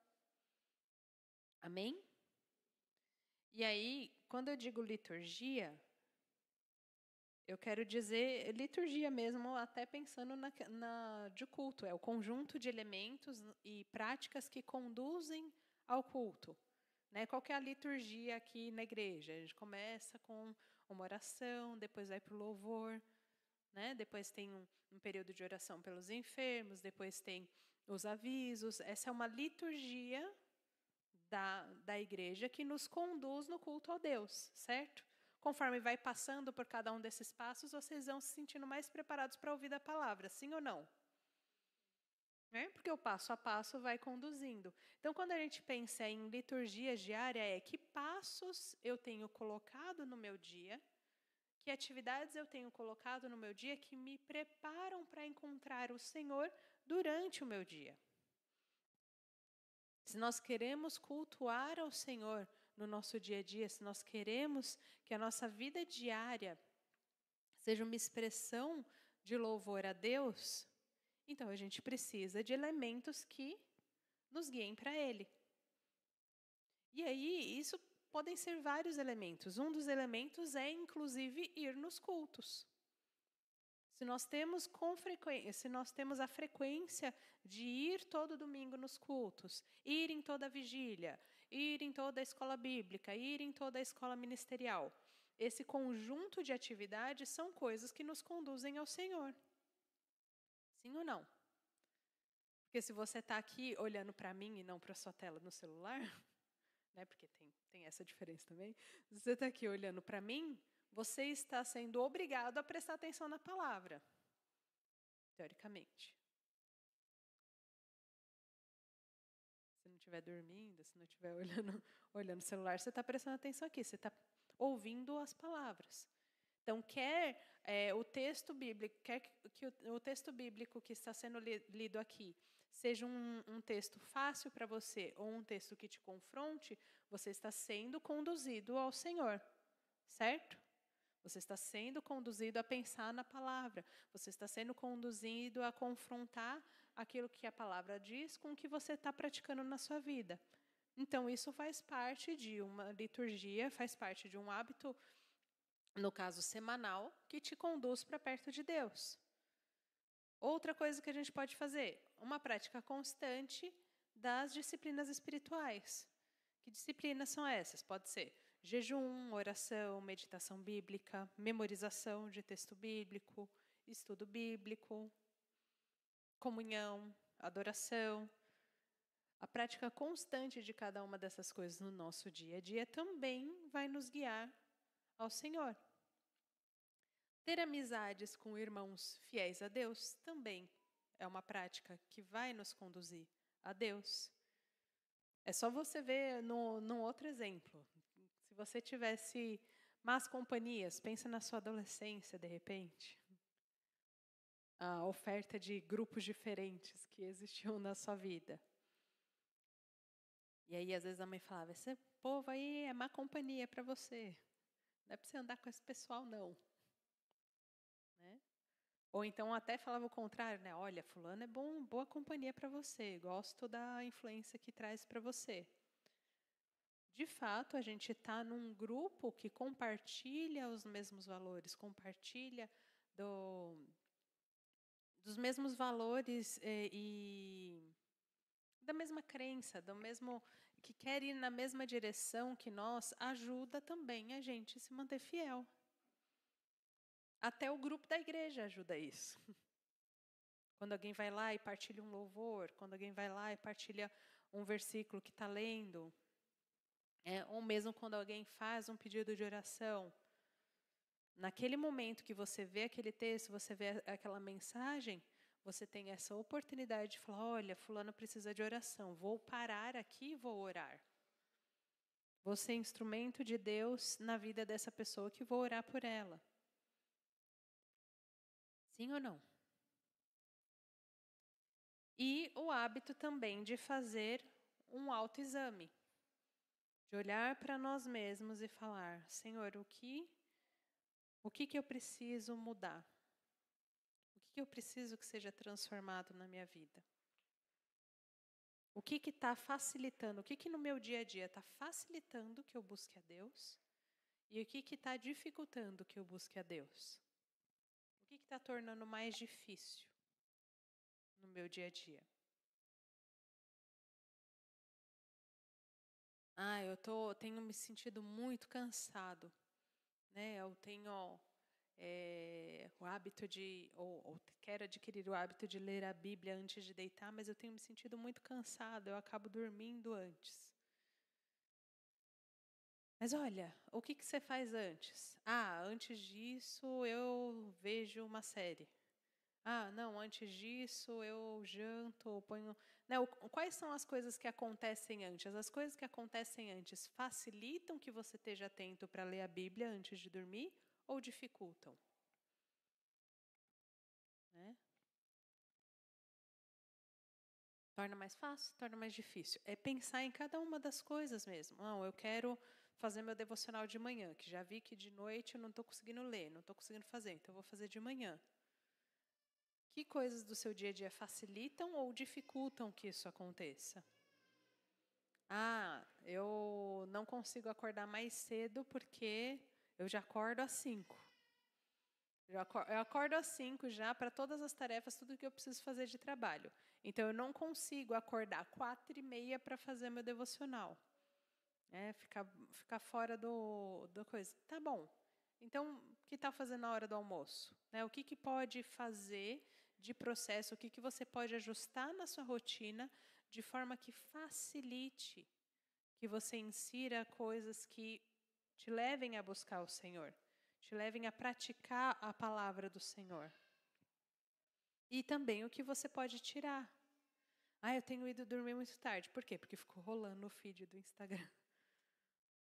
Amém? E aí, quando eu digo liturgia, eu quero dizer liturgia mesmo, até pensando de culto. É o conjunto de elementos e práticas que conduzem ao culto. Né? Qual que é a liturgia aqui na igreja? A gente começa com uma oração, depois vai para o louvor, né? Depois tem um período de oração pelos enfermos, depois tem os avisos. Essa é uma liturgia da igreja que nos conduz no culto ao Deus, certo? Conforme vai passando por cada um desses passos, vocês vão se sentindo mais preparados para ouvir a palavra, sim ou não? né? Porque o passo a passo vai conduzindo. Então, quando a gente pensa em liturgia diária, é que passos eu tenho colocado no meu dia, que atividades eu tenho colocado no meu dia que me preparam para encontrar o Senhor durante o meu dia. Se nós queremos cultuar ao Senhor no nosso dia a dia, se nós queremos que a nossa vida diária seja uma expressão de louvor a Deus, então a gente precisa de elementos que nos guiem para Ele. E aí, isso podem ser vários elementos. Um dos elementos é, inclusive, ir nos cultos. Se nós temos a frequência de ir todo domingo nos cultos, ir em toda a vigília, ir em toda a escola bíblica, ir em toda a escola ministerial, esse conjunto de atividades são coisas que nos conduzem ao Senhor. Sim ou não? Porque se você está aqui olhando para mim e não para a sua tela no celular, né, porque tem essa diferença também, se você está aqui olhando para mim, você está sendo obrigado a prestar atenção na palavra, teoricamente. Se não estiver dormindo, se não estiver olhando o celular, você está prestando atenção aqui, você está ouvindo as palavras. Então, o texto bíblico, quer que o texto bíblico que está sendo lido aqui seja um texto fácil para você ou um texto que te confronte, você está sendo conduzido ao Senhor, certo? Você está sendo conduzido a pensar na palavra. Você está sendo conduzido a confrontar aquilo que a palavra diz com o que você está praticando na sua vida. Então, isso faz parte de uma liturgia, faz parte de um hábito, no caso semanal, que te conduz para perto de Deus. Outra coisa que a gente pode fazer, uma prática constante das disciplinas espirituais. Que disciplinas são essas? Pode ser jejum, oração, meditação bíblica, memorização de texto bíblico, estudo bíblico, comunhão, adoração. A prática constante de cada uma dessas coisas no nosso dia a dia também vai nos guiar ao Senhor. Ter amizades com irmãos fiéis a Deus também é uma prática que vai nos conduzir a Deus. É só você ver num outro exemplo. Se você tivesse más companhias, pensa na sua adolescência, de repente. A oferta de grupos diferentes que existiam na sua vida. E aí, às vezes, a mãe falava, esse povo aí é má companhia para você. Não é para você andar com esse pessoal, não. Né? Ou então até falava o contrário, né? Olha, fulano é boa companhia para você. Gosto da influência que traz para você. De fato, a gente está num grupo que compartilha os mesmos valores, compartilha dos mesmos valores e da mesma crença, que quer ir na mesma direção que nós, ajuda também a gente se manter fiel. Até o grupo da igreja ajuda isso. Quando alguém vai lá e partilha um louvor, quando alguém vai lá e partilha um versículo que está lendo, ou mesmo quando alguém faz um pedido de oração, naquele momento que você vê aquele texto, você vê aquela mensagem, você tem essa oportunidade de falar, olha, fulano precisa de oração, vou parar aqui e vou orar. Vou ser instrumento de Deus na vida dessa pessoa que vou orar por ela. Sim ou não? E o hábito também de fazer um autoexame. De olhar para nós mesmos e falar, Senhor, o que eu preciso mudar? O que eu preciso que seja transformado na minha vida? O que está facilitando? O que no meu dia a dia está facilitando que eu busque a Deus? E o que está dificultando que eu busque a Deus? O que está tornando mais difícil no meu dia a dia? Tenho me sentido muito cansado, né? Eu tenho o hábito ou quero adquirir o hábito de ler a Bíblia antes de deitar, mas eu tenho me sentido muito cansado, eu acabo dormindo antes. Mas olha, o que você faz antes? Antes disso eu vejo uma série. Ah, não, antes disso eu janto, ou ponho. Né, quais são as coisas que acontecem antes? As coisas que acontecem antes facilitam que você esteja atento para ler a Bíblia antes de dormir ou dificultam? Né? Torna mais fácil, torna mais difícil. É pensar em cada uma das coisas mesmo. Não, eu quero fazer meu devocional de manhã, que já vi que de noite eu não estou conseguindo ler, não estou conseguindo fazer, então eu vou fazer de manhã. Que coisas do seu dia a dia facilitam ou dificultam que isso aconteça? Ah, eu não consigo acordar mais cedo porque eu já acordo às 5. Eu acordo às 5 já para todas as tarefas, tudo que eu preciso fazer de trabalho. Então, eu não consigo acordar 4h30 para fazer meu devocional. Ficar fora do coisa. Tá bom. Então, o que está fazendo na hora do almoço? Né? O que pode fazer de processo? O que você pode ajustar na sua rotina de forma que facilite que você insira coisas que te levem a buscar o Senhor, te levem a praticar a palavra do Senhor. E também o que você pode tirar. Ah, eu tenho ido dormir muito tarde. Por quê? Porque ficou rolando o feed do Instagram.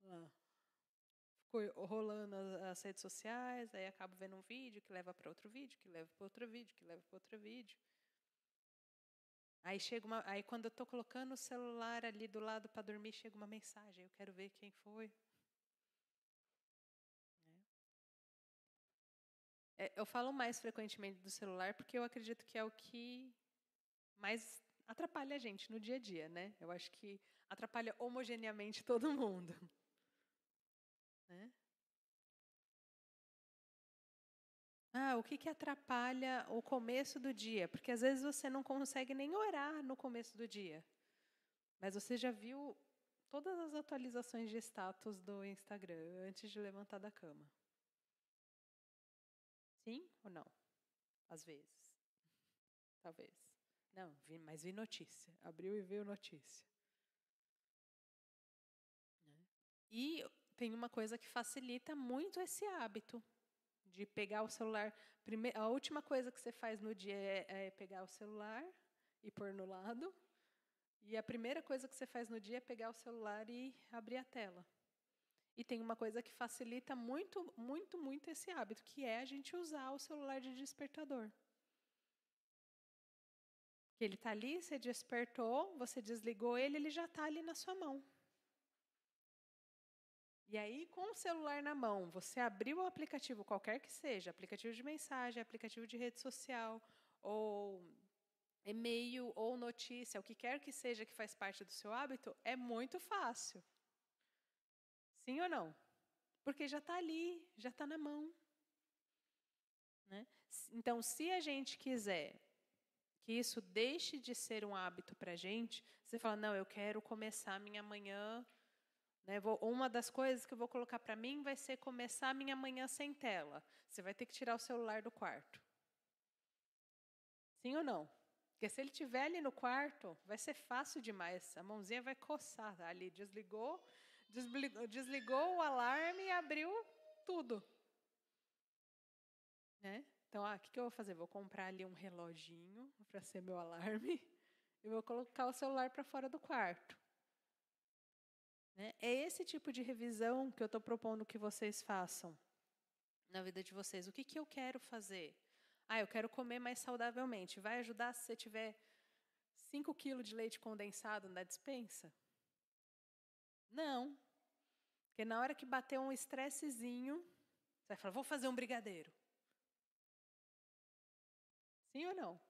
Lá. Ficou rolando as redes sociais, aí acabo vendo um vídeo que leva para outro vídeo, que leva para outro vídeo, que leva para outro vídeo. Aí quando eu estou colocando o celular ali do lado para dormir, chega uma mensagem, eu quero ver quem foi. Eu falo mais frequentemente do celular porque eu acredito que é o que mais atrapalha a gente no dia a dia, né? Eu acho que atrapalha homogeneamente todo mundo. Né? Ah, o que atrapalha o começo do dia? Porque às vezes você não consegue nem orar no começo do dia. Mas você já viu todas as atualizações de status do Instagram antes de levantar da cama? Sim ou não? Às vezes. Talvez. Não, mas vi notícia. Abriu e veio notícia. E tem uma coisa que facilita muito esse hábito de pegar o celular. A última coisa que você faz no dia é pegar o celular e pôr no lado. E a primeira coisa que você faz no dia é pegar o celular e abrir a tela. E tem uma coisa que facilita muito, muito, muito esse hábito, que é a gente usar o celular de despertador. Que ele está ali, você despertou, você desligou ele, ele já está ali na sua mão. E aí, com o celular na mão, você abriu o aplicativo, qualquer que seja, aplicativo de mensagem, aplicativo de rede social, ou e-mail, ou notícia, o que quer que seja que faz parte do seu hábito, é muito fácil. Sim ou não? Porque já está ali, já está na mão. Né? Então, se a gente quiser que isso deixe de ser um hábito para a gente, você fala, não, eu quero começar a minha manhã. Né, uma das coisas que eu vou colocar para mim vai ser começar a minha manhã sem tela. Você vai ter que tirar o celular do quarto. Sim ou não? Porque se ele estiver ali no quarto, vai ser fácil demais. A mãozinha vai coçar. Ali desligou o alarme e abriu tudo. Né? Então, o que eu vou fazer? Vou comprar ali um reloginho para ser meu alarme e vou colocar o celular para fora do quarto. Né? É esse tipo de revisão que eu estou propondo que vocês façam na vida de vocês. O que eu quero fazer? Ah, eu quero comer mais saudavelmente. Vai ajudar se você tiver 5 quilos de leite condensado na despensa? Não. Porque na hora que bater um estressezinho, você vai falar, vou fazer um brigadeiro. Sim ou não?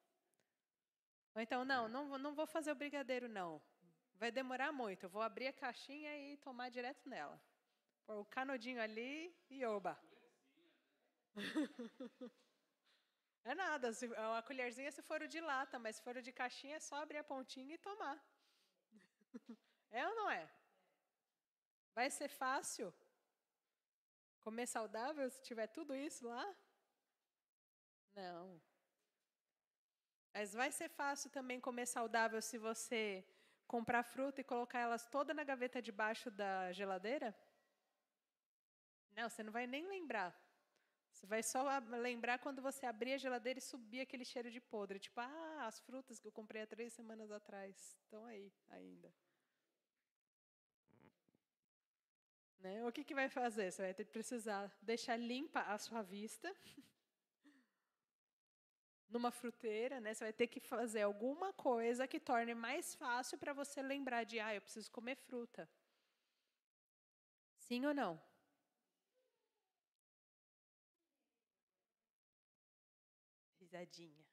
Ou então, não vou fazer o brigadeiro, não. Vai demorar muito. Eu vou abrir a caixinha e tomar direto nela. Pôr o canudinho ali e oba. É nada, a colherzinha se for o de lata, mas se for o de caixinha é só abrir a pontinha e tomar. É ou não é? Vai ser fácil comer saudável se tiver tudo isso lá? Não. Mas vai ser fácil também comer saudável se você comprar fruta e colocar elas toda na gaveta debaixo da geladeira? Não, você não vai nem lembrar. Você vai só lembrar quando você abrir a geladeira e subir aquele cheiro de podre. Tipo, as frutas que eu comprei há 3 semanas atrás estão aí ainda. Né? O que vai fazer? Você vai ter que precisar deixar limpa a sua vista numa fruteira, né? Você vai ter que fazer alguma coisa que torne mais fácil para você lembrar de, eu preciso comer fruta. Sim ou não? Risadinha.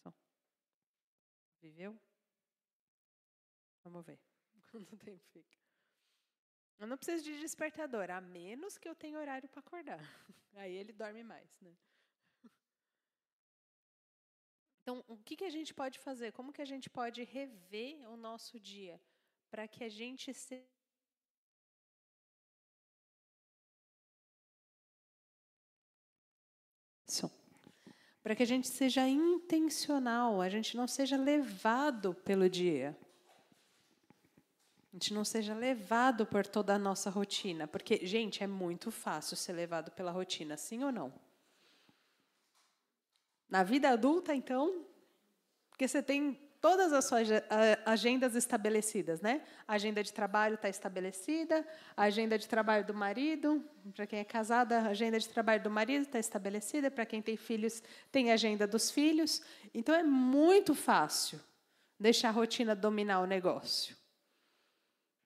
Som. Viveu? Vamos ver. Quanto tempo fica? Eu não preciso de despertador, a menos que eu tenha horário para acordar. Aí ele dorme mais, né? Então, o que a gente pode fazer? Como que a gente pode rever o nosso dia para que a gente para que a gente seja intencional, a gente não seja levado pelo dia. A gente não seja levado por toda a nossa rotina. Porque, gente, é muito fácil ser levado pela rotina, sim ou não? Na vida adulta, então, porque você tem todas as suas agendas estabelecidas, né? A agenda de trabalho está estabelecida, a agenda de trabalho do marido, para quem é casada, a agenda de trabalho do marido está estabelecida, para quem tem filhos, tem a agenda dos filhos. Então, é muito fácil deixar a rotina dominar o negócio.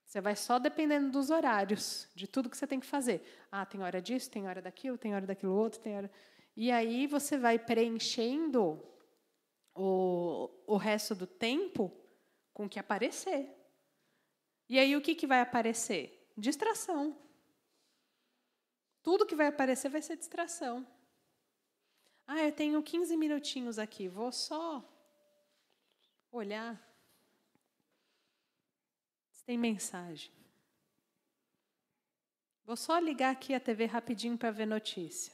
Você vai só dependendo dos horários, de tudo que você tem que fazer. Tem hora disso, tem hora daquilo, tem hora daquilo outro, tem hora... E aí você vai preenchendo o resto do tempo com o que aparecer. E aí o que vai aparecer? Distração. Tudo que vai aparecer vai ser distração. Eu tenho 15 minutinhos aqui, vou só olhar. Se tem mensagem. Vou só ligar aqui a TV rapidinho para ver notícia.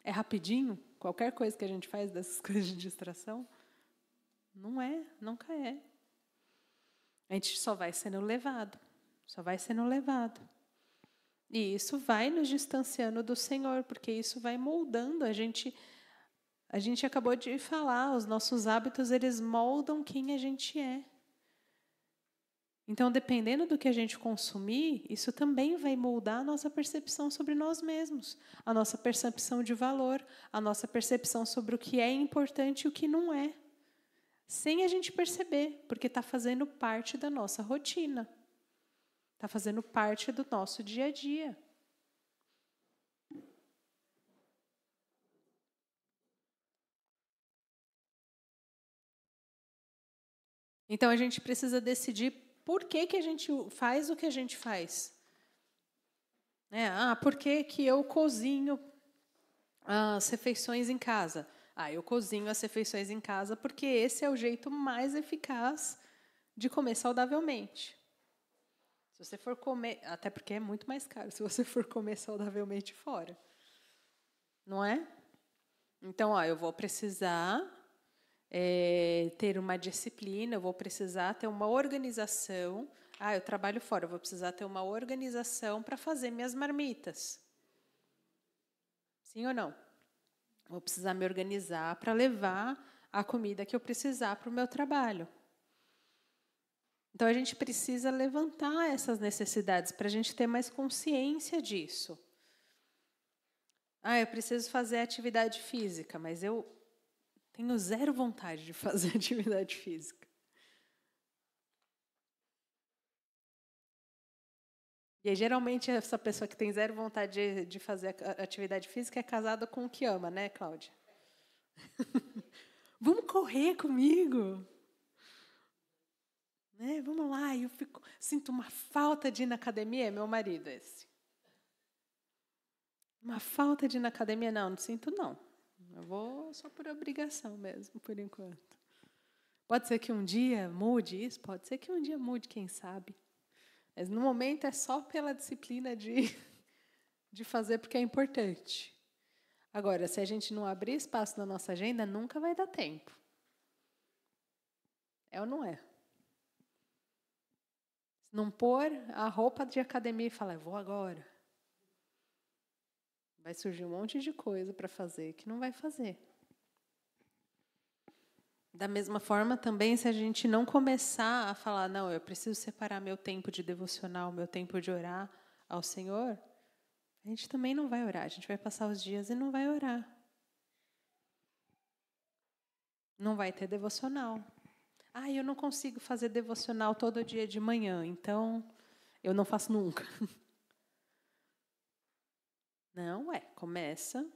É rapidinho? Qualquer coisa que a gente faz dessas coisas de distração? Não é, nunca é. A gente só vai sendo levado. Só vai sendo levado. E isso vai nos distanciando do Senhor, porque isso vai moldando a gente. A gente acabou de falar, os nossos hábitos, eles moldam quem a gente é. Então, dependendo do que a gente consumir, isso também vai moldar a nossa percepção sobre nós mesmos, a nossa percepção de valor, a nossa percepção sobre o que é importante e o que não é. Sem a gente perceber, porque está fazendo parte da nossa rotina. Está fazendo parte do nosso dia a dia. Então, a gente precisa decidir por que a gente faz o que a gente faz. Por que eu cozinho as refeições em casa? Eu cozinho as refeições em casa porque esse é o jeito mais eficaz de comer saudavelmente. Se você for comer, até porque é muito mais caro se você for comer saudavelmente fora. Não é? Então, eu vou precisar ter uma disciplina, eu vou precisar ter uma organização. Eu trabalho fora, eu vou precisar ter uma organização para fazer minhas marmitas. Sim ou não? Vou precisar me organizar para levar a comida que eu precisar para o meu trabalho. Então, a gente precisa levantar essas necessidades para a gente ter mais consciência disso. Eu preciso fazer atividade física, mas eu tenho zero vontade de fazer atividade física. E aí, geralmente, essa pessoa que tem zero vontade de fazer atividade física é casada com o que ama, né, Cláudia? Vamos correr comigo? Vamos lá, eu sinto uma falta de ir na academia, meu marido esse. Uma falta de ir na academia, não sinto não. Eu vou só por obrigação mesmo, por enquanto. Pode ser que um dia mude isso, pode ser que um dia mude, quem sabe. Mas no momento é só pela disciplina de fazer porque é importante. Agora, se a gente não abrir espaço na nossa agenda, nunca vai dar tempo. É ou não é? Não pôr a roupa de academia e falar, eu vou agora. Vai surgir um monte de coisa para fazer que não vai fazer. Da mesma forma, também, se a gente não começar a falar, não, eu preciso separar meu tempo de devocional, meu tempo de orar ao Senhor, a gente também não vai orar. A gente vai passar os dias e não vai orar. Não vai ter devocional. Ah, eu não consigo fazer devocional todo dia de manhã, então eu não faço nunca. Não, começa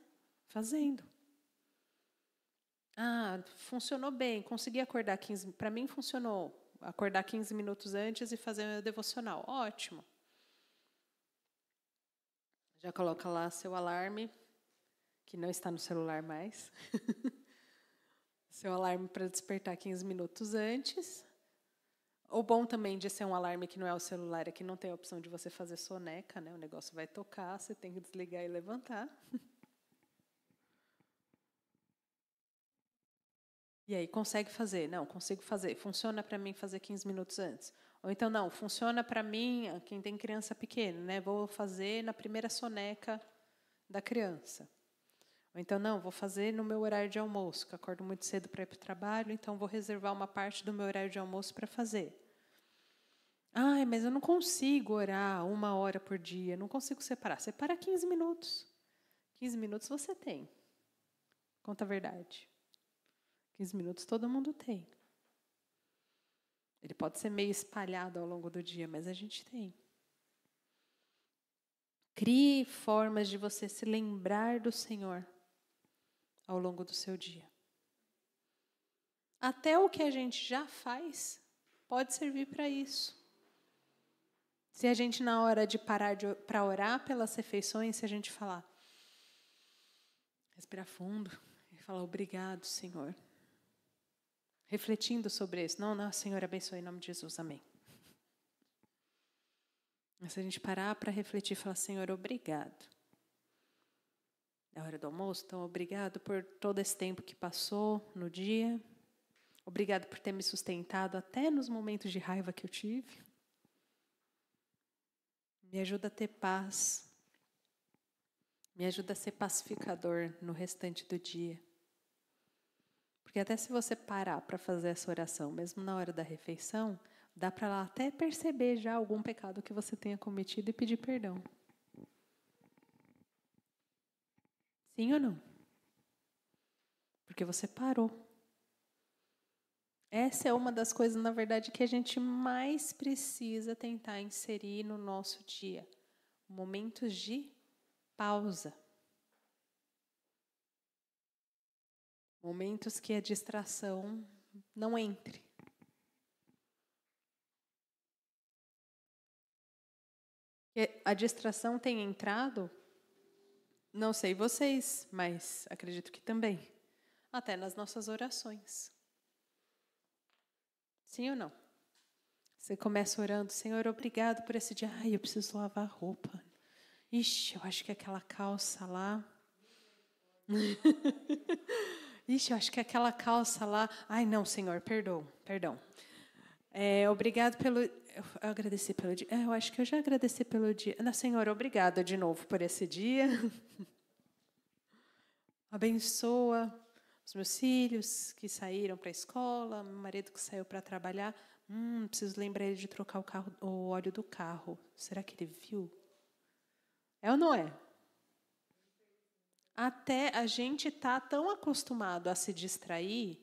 fazendo. Ah, funcionou bem, consegui acordar 15... Para mim, funcionou acordar 15 minutos antes e fazer meu devocional. Ótimo. Já coloca lá seu alarme, que não está no celular mais. Seu alarme para despertar 15 minutos antes. O bom também de ser um alarme que não é o celular é que não tem a opção de você fazer soneca, né? O negócio vai tocar, você tem que desligar e levantar. E aí, consegue fazer? Não, consigo fazer. Funciona para mim fazer 15 minutos antes. Ou então, não, funciona para mim, quem tem criança pequena, né? Vou fazer na primeira soneca da criança. Ou então, não, vou fazer no meu horário de almoço, que eu acordo muito cedo para ir para o trabalho, então vou reservar uma parte do meu horário de almoço para fazer. Ai, mas eu não consigo orar 1 hora por dia, não consigo separar. Separa 15 minutos. 15 minutos você tem. Conta a verdade. 15 minutos todo mundo tem. Ele pode ser meio espalhado ao longo do dia, mas a gente tem. Crie formas de você se lembrar do Senhor ao longo do seu dia. Até o que a gente já faz pode servir para isso. Se a gente, na hora de parar para orar pelas refeições, se a gente falar, respirar fundo e falar, obrigado, Senhor. Refletindo sobre isso. Não, Senhor, abençoe em nome de Jesus, amém. Mas se a gente parar para refletir e falar, Senhor, obrigado. É hora do almoço, então obrigado por todo esse tempo que passou no dia. Obrigado por ter me sustentado até nos momentos de raiva que eu tive. Me ajuda a ter paz. Me ajuda a ser pacificador no restante do dia. Porque até se você parar para fazer essa oração, mesmo na hora da refeição, dá para lá até perceber já algum pecado que você tenha cometido e pedir perdão. Sim ou não? Porque você parou. Essa é uma das coisas, na verdade, que a gente mais precisa tentar inserir no nosso dia. Momentos de pausa. Momentos que a distração não entre. A distração tem entrado, não sei vocês, mas acredito que também, até nas nossas orações. Sim ou não? Você começa orando, Senhor, obrigado por esse dia. Ai, eu preciso lavar a roupa. Ixi, eu acho que aquela calça lá... Ixi, eu acho que aquela calça lá... Ai, não, Senhor, perdão. Obrigado pelo... Eu agradeci pelo dia. Eu acho que eu já agradeci pelo dia. Não, Senhor, obrigada de novo por esse dia. Abençoa os meus filhos que saíram para a escola, meu marido que saiu para trabalhar. Preciso lembrar ele de trocar o óleo do carro. Será que ele viu? É ou não é? Até a gente está tão acostumado a se distrair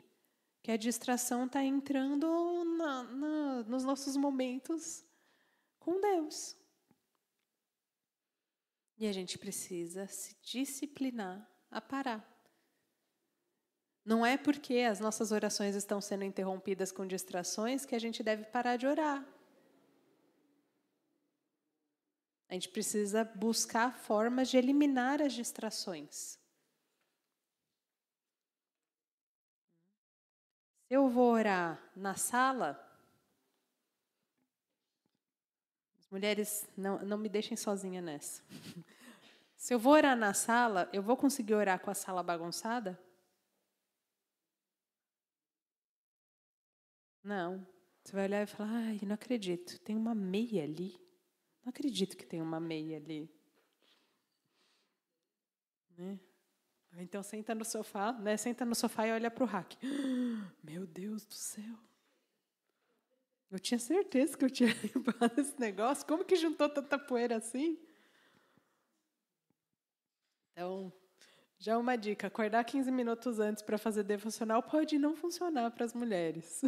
que a distração está entrando nos nossos momentos com Deus. E a gente precisa se disciplinar a parar. Não é porque as nossas orações estão sendo interrompidas com distrações que a gente deve parar de orar. A gente precisa buscar formas de eliminar as distrações. Se eu vou orar na sala, as mulheres não me deixem sozinha nessa. Se eu vou orar na sala, eu vou conseguir orar com a sala bagunçada? Não. Você vai olhar e falar, ai, não acredito, tem uma meia ali. Não acredito que tem uma meia ali. Né? Então senta no sofá, né? Senta no sofá e olha para o rack. Meu Deus do céu. Eu tinha certeza que eu tinha limpado esse negócio. Como que juntou tanta poeira assim? Então, já uma dica. Acordar 15 minutos antes para fazer devocional pode não funcionar para as mulheres.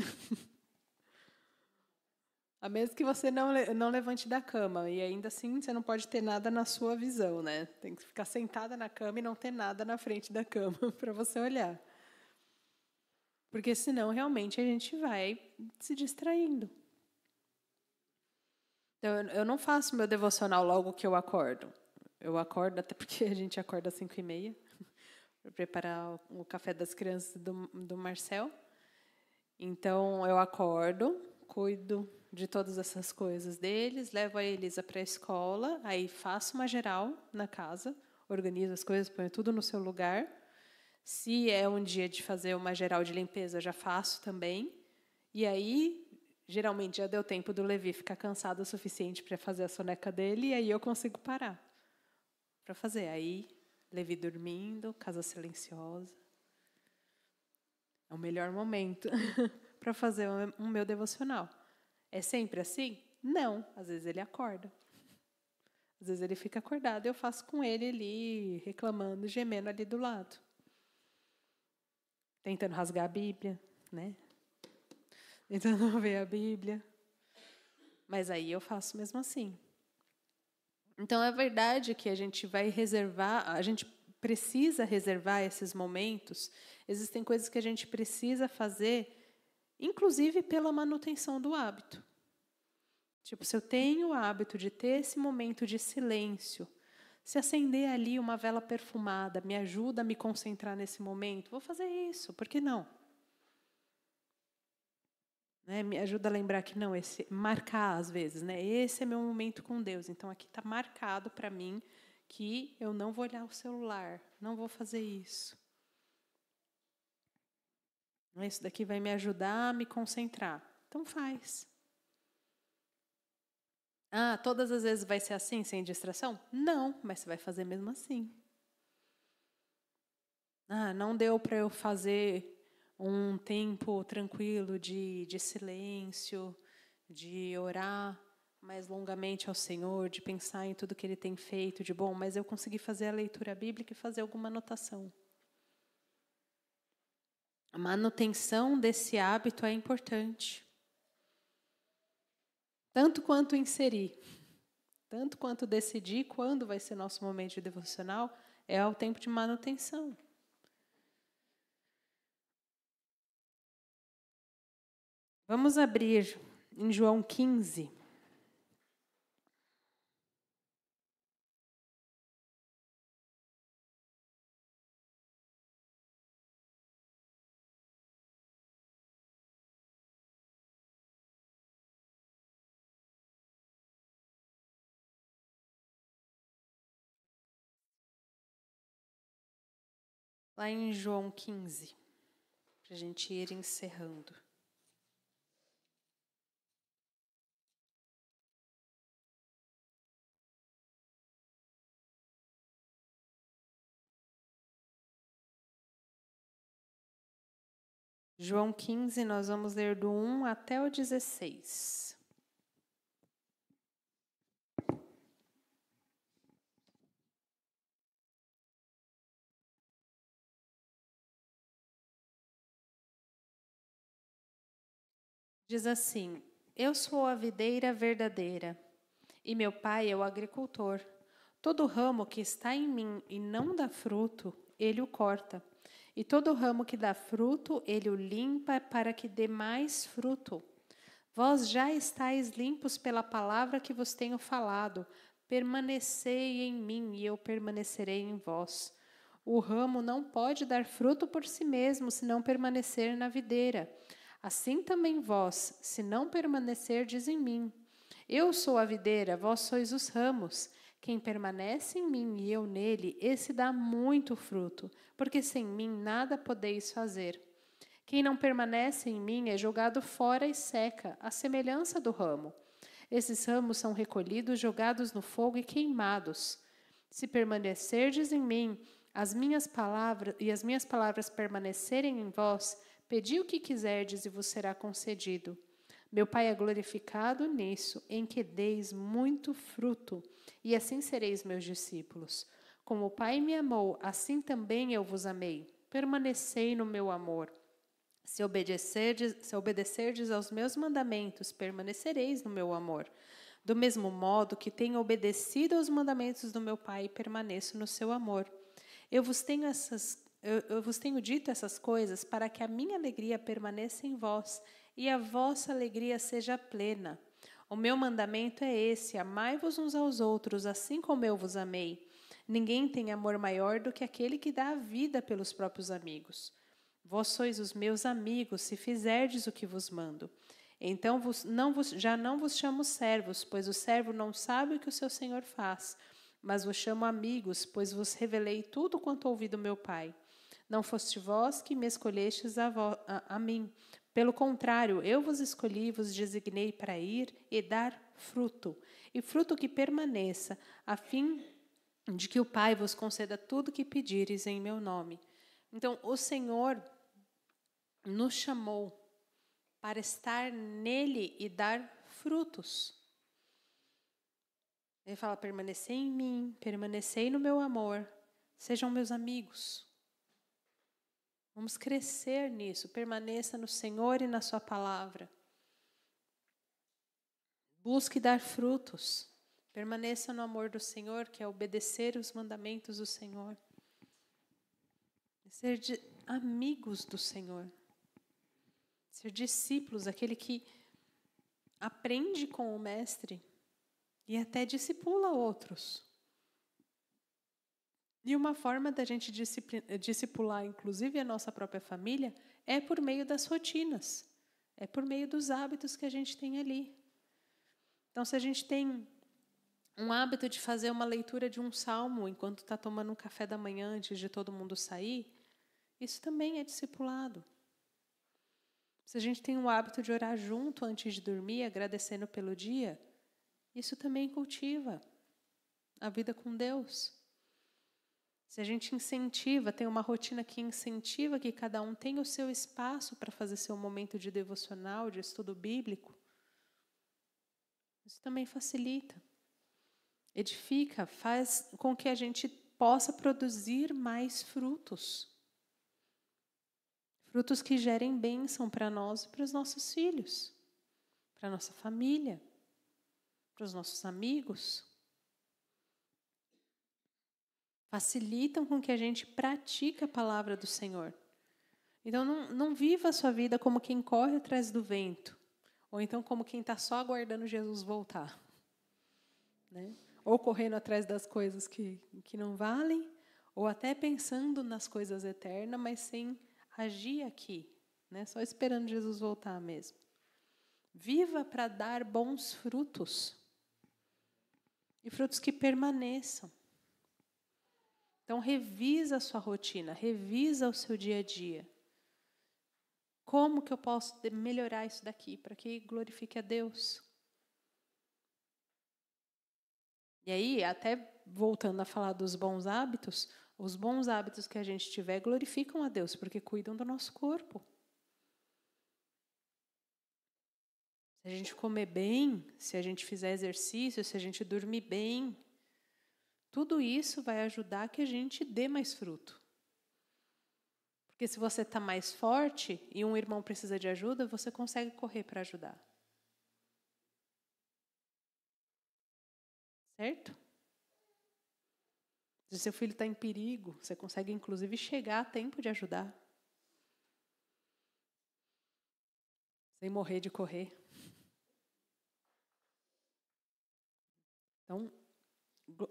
A menos que você não levante da cama. E ainda assim, você não pode ter nada na sua visão, né? Tem que ficar sentada na cama e não ter nada na frente da cama para você olhar. Porque senão, realmente, a gente vai se distraindo. Então, eu não faço meu devocional logo que eu acordo. Eu acordo, até porque a gente acorda às 5h30, para preparar o café das crianças do Marcel. Então, eu acordo, cuido de todas essas coisas deles, levo a Elisa para a escola, aí faço uma geral na casa, organizo as coisas, ponho tudo no seu lugar. Se é um dia de fazer uma geral de limpeza, já faço também. E aí, geralmente, já deu tempo do Levi ficar cansado o suficiente para fazer a soneca dele, e aí eu consigo parar para fazer. Aí, Levi dormindo, casa silenciosa. É o melhor momento para fazer o meu devocional. É sempre assim? Não. Às vezes ele acorda. Às vezes ele fica acordado e eu faço com ele ali, reclamando, gemendo ali do lado. Tentando rasgar a Bíblia, né? Tentando ver a Bíblia. Mas aí eu faço mesmo assim. Então, é verdade que a gente vai reservar, a gente precisa reservar esses momentos. Existem coisas que a gente precisa fazer, inclusive pela manutenção do hábito. Tipo, se eu tenho o hábito de ter esse momento de silêncio, se acender ali uma vela perfumada me ajuda a me concentrar nesse momento, vou fazer isso, por que não? Né, me ajuda a lembrar que não, marcar às vezes, né? Esse é meu momento com Deus. Então aqui está marcado para mim que eu não vou olhar o celular, não vou fazer isso. Isso daqui vai me ajudar a me concentrar. Então faz. Ah, todas as vezes vai ser assim, sem distração? Não, mas você vai fazer mesmo assim. Ah, não deu para eu fazer um tempo tranquilo de silêncio, de orar mais longamente ao Senhor, de pensar em tudo que Ele tem feito de bom, mas eu consegui fazer a leitura bíblica e fazer alguma anotação. A manutenção desse hábito é importante. Tanto quanto inserir, tanto quanto decidir quando vai ser nosso momento de devocional, é o tempo de manutenção. Vamos abrir em João 15. Lá em João 15, para a gente ir encerrando. João 15, nós vamos ler do 1 até o 16. Diz assim: Eu sou a videira verdadeira, e meu pai é o agricultor. Todo ramo que está em mim e não dá fruto, ele o corta. E todo ramo que dá fruto, ele o limpa para que dê mais fruto. Vós já estáis limpos pela palavra que vos tenho falado. Permanecei em mim e eu permanecerei em vós. O ramo não pode dar fruto por si mesmo, se não permanecer na videira. Assim também vós, se não permanecerdes em mim. Eu sou a videira, vós sois os ramos. Quem permanece em mim e eu nele, esse dá muito fruto, porque sem mim nada podeis fazer.
Quem não permanece em mim é jogado fora e seca, à semelhança do ramo. Esses ramos são recolhidos, jogados no fogo e queimados. Se permanecerdes em mim, as minhas palavras permanecerem em vós, pedi o que quiserdes e vos será concedido. Meu Pai é glorificado nisso, em que deis muito fruto, e assim sereis meus discípulos. Como o Pai me amou, assim também eu vos amei. Permanecei no meu amor. Se obedecerdes aos meus mandamentos, permanecereis no meu amor. Do mesmo modo que tenho obedecido aos mandamentos do meu Pai, permaneço no seu amor. Eu vos tenho dito essas coisas para que a minha alegria permaneça em vós e a vossa alegria seja plena. O meu mandamento é esse: amai-vos uns aos outros, assim como eu vos amei. Ninguém tem amor maior do que aquele que dá a vida pelos próprios amigos. Vós sois os meus amigos, se fizerdes o que vos mando. Então já não vos chamo servos, pois o servo não sabe o que o seu senhor faz. Mas vos chamo amigos, pois vos revelei tudo quanto ouvi do meu Pai. Não foste vós que me escolhestes a mim. Pelo contrário, eu vos escolhi e vos designei para ir e dar fruto, e fruto que permaneça, a fim de que o Pai vos conceda tudo que pedires em meu nome. Então, o Senhor nos chamou para estar nele e dar frutos. Ele fala: permanecei em mim, permanecei no meu amor, sejam meus amigos. Vamos crescer nisso, permaneça no Senhor e na sua palavra. Busque dar frutos, permaneça no amor do Senhor, que é obedecer os mandamentos do Senhor. Ser amigos do Senhor. Ser discípulos, aquele que aprende com o Mestre e até discipula outros. E uma forma da gente discipular, inclusive, a nossa própria família, é por meio das rotinas. É por meio dos hábitos que a gente tem ali. Então, se a gente tem um hábito de fazer uma leitura de um salmo enquanto está tomando um café da manhã antes de todo mundo sair, isso também é discipulado. Se a gente tem um hábito de orar junto antes de dormir, agradecendo pelo dia, isso também cultiva a vida com Deus. Se a gente incentiva, tem uma rotina que incentiva que cada um tenha o seu espaço para fazer seu momento de devocional, de estudo bíblico, isso também facilita, edifica, faz com que a gente possa produzir mais frutos. Frutos que gerem bênção para nós e para os nossos filhos, para a nossa família, para os nossos amigos. Facilitam com que a gente pratique a palavra do Senhor. Então, não viva a sua vida como quem corre atrás do vento, ou então como quem está só aguardando Jesus voltar, né? Ou correndo atrás das coisas que não valem, ou até pensando nas coisas eternas, mas sem agir aqui, né? Só esperando Jesus voltar mesmo. Viva para dar bons frutos, e frutos que permaneçam. Então, revisa a sua rotina, revisa o seu dia a dia. Como que eu posso melhorar isso daqui para que glorifique a Deus? E aí, até voltando a falar dos bons hábitos, os bons hábitos que a gente tiver glorificam a Deus, porque cuidam do nosso corpo. Se a gente comer bem, se a gente fizer exercício, se a gente dormir bem, tudo isso vai ajudar que a gente dê mais fruto. Porque se você está mais forte e um irmão precisa de ajuda, você consegue correr para ajudar. Certo? Se seu filho está em perigo, você consegue inclusive chegar a tempo de ajudar. Sem morrer de correr. Então,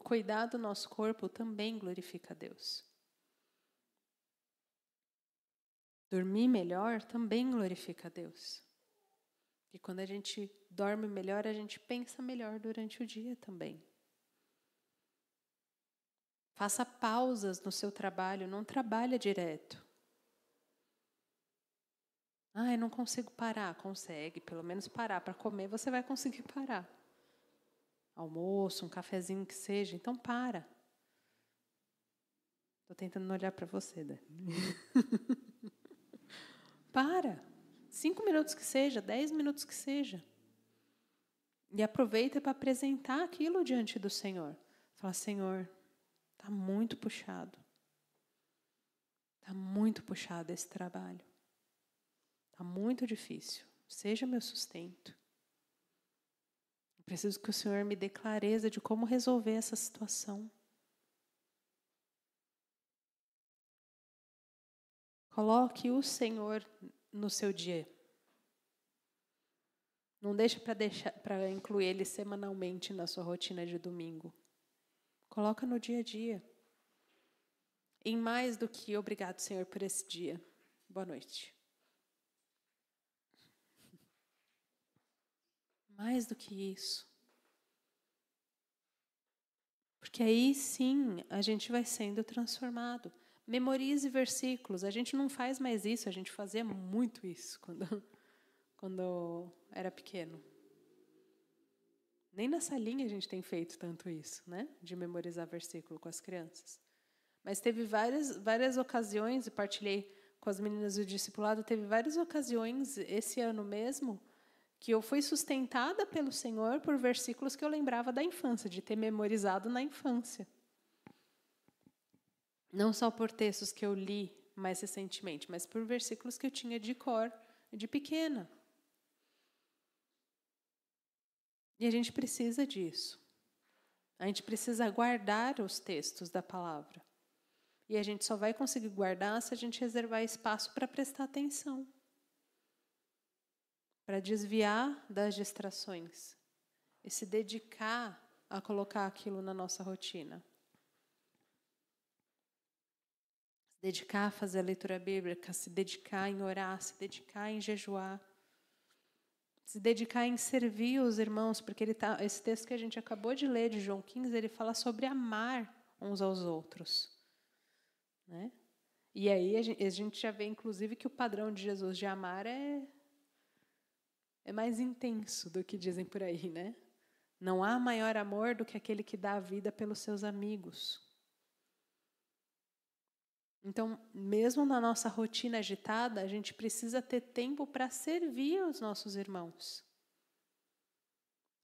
cuidar do nosso corpo também glorifica a Deus. Dormir melhor também glorifica a Deus. E quando a gente dorme melhor, a gente pensa melhor durante o dia também. Faça pausas no seu trabalho, não trabalha direto. Eu não consigo parar. Consegue, pelo menos parar. Para comer você vai conseguir parar. Almoço, um cafezinho que seja, então para. Estou tentando não olhar para você, Dani. Para. 5 minutos que seja, 10 minutos que seja. E aproveita para apresentar aquilo diante do Senhor. Fala, Senhor, está muito puxado. Está muito puxado esse trabalho. Está muito difícil. Seja meu sustento. Eu preciso que o Senhor me dê clareza de como resolver essa situação. Coloque o Senhor no seu dia. Não deixe para incluir Ele semanalmente na sua rotina de domingo. Coloca no dia a dia. Em mais do que obrigado, Senhor, por esse dia. Boa noite. Mais do que isso. Porque aí sim a gente vai sendo transformado. Memorize versículos. A gente não faz mais isso, a gente fazia muito isso quando era pequeno. Nem na salinha a gente tem feito tanto isso, né? De memorizar versículo com as crianças. Mas teve várias ocasiões, e partilhei com as meninas do discipulado, teve várias ocasiões, esse ano mesmo, que eu fui sustentada pelo Senhor por versículos que eu lembrava da infância, de ter memorizado na infância. Não só por textos que eu li mais recentemente, mas por versículos que eu tinha de cor, de pequena. E a gente precisa disso. A gente precisa guardar os textos da palavra. E a gente só vai conseguir guardar se a gente reservar espaço para prestar atenção. Para desviar das distrações. E se dedicar a colocar aquilo na nossa rotina. Se dedicar a fazer a leitura bíblica, se dedicar em orar, se dedicar em jejuar. Se dedicar em servir os irmãos, porque esse texto que a gente acabou de ler, de João 15, ele fala sobre amar uns aos outros. Né? E aí a gente já vê, inclusive, que o padrão de Jesus de amar é mais intenso do que dizem por aí, né? Não há maior amor do que aquele que dá a vida pelos seus amigos. Então, mesmo na nossa rotina agitada, a gente precisa ter tempo para servir os nossos irmãos.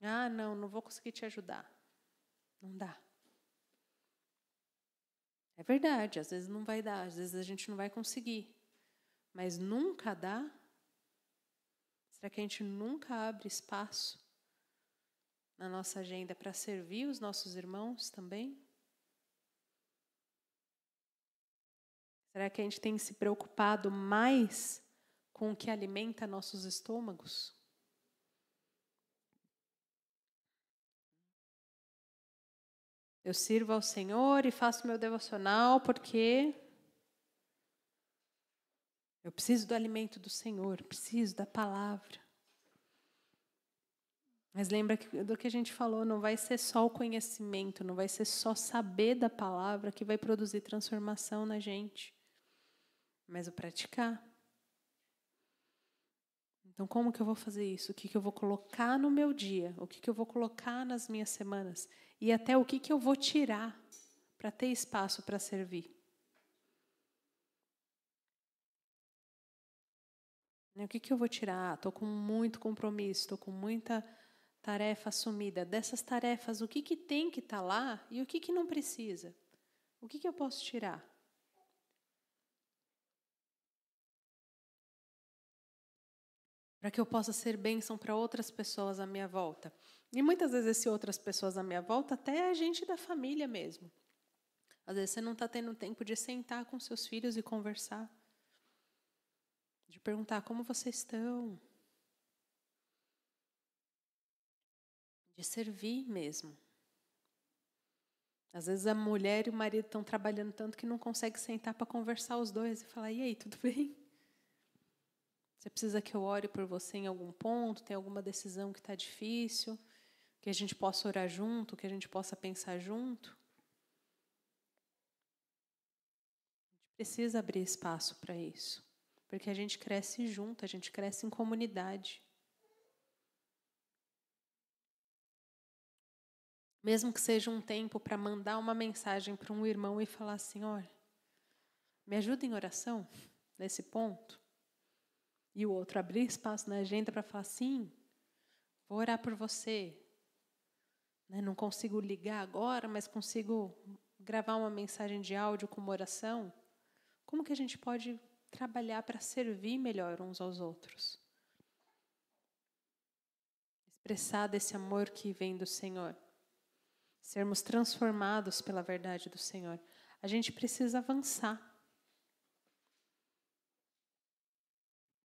Não vou conseguir te ajudar. Não dá. É verdade, às vezes não vai dar, às vezes a gente não vai conseguir. Mas nunca dá? Será que a gente nunca abre espaço na nossa agenda para servir os nossos irmãos também? Será que a gente tem se preocupado mais com o que alimenta nossos estômagos? Eu sirvo ao Senhor e faço meu devocional porque eu preciso do alimento do Senhor, preciso da palavra. Mas lembra do que a gente falou, não vai ser só o conhecimento, não vai ser só saber da palavra que vai produzir transformação na gente, mas o praticar. Então, como que eu vou fazer isso? O que eu vou colocar no meu dia? O que eu vou colocar nas minhas semanas? E até o que eu vou tirar para ter espaço para servir? O que eu vou tirar? Estou com muito compromisso, estou com muita tarefa assumida. Dessas tarefas, o que tem que estar lá e o que não precisa? O que eu posso tirar? Para que eu possa ser bênção para outras pessoas à minha volta. E muitas vezes essas outras pessoas à minha volta até é a gente da família mesmo. Às vezes você não está tendo tempo de sentar com seus filhos e conversar. De perguntar como vocês estão. De servir mesmo. Às vezes a mulher e o marido estão trabalhando tanto que não conseguem sentar para conversar os dois e falar, e aí, tudo bem? Você precisa que eu ore por você em algum ponto? Tem alguma decisão que está difícil? Que a gente possa orar junto? Que a gente possa pensar junto? A gente precisa abrir espaço para isso. Porque a gente cresce junto, a gente cresce em comunidade. Mesmo que seja um tempo para mandar uma mensagem para um irmão e falar assim, olha, me ajuda em oração nesse ponto. E o outro abrir espaço na agenda para falar, sim, vou orar por você. Não consigo ligar agora, mas consigo gravar uma mensagem de áudio com uma oração. Como que a gente pode trabalhar para servir melhor uns aos outros? Expressar desse amor que vem do Senhor. Sermos transformados pela verdade do Senhor. A gente precisa avançar.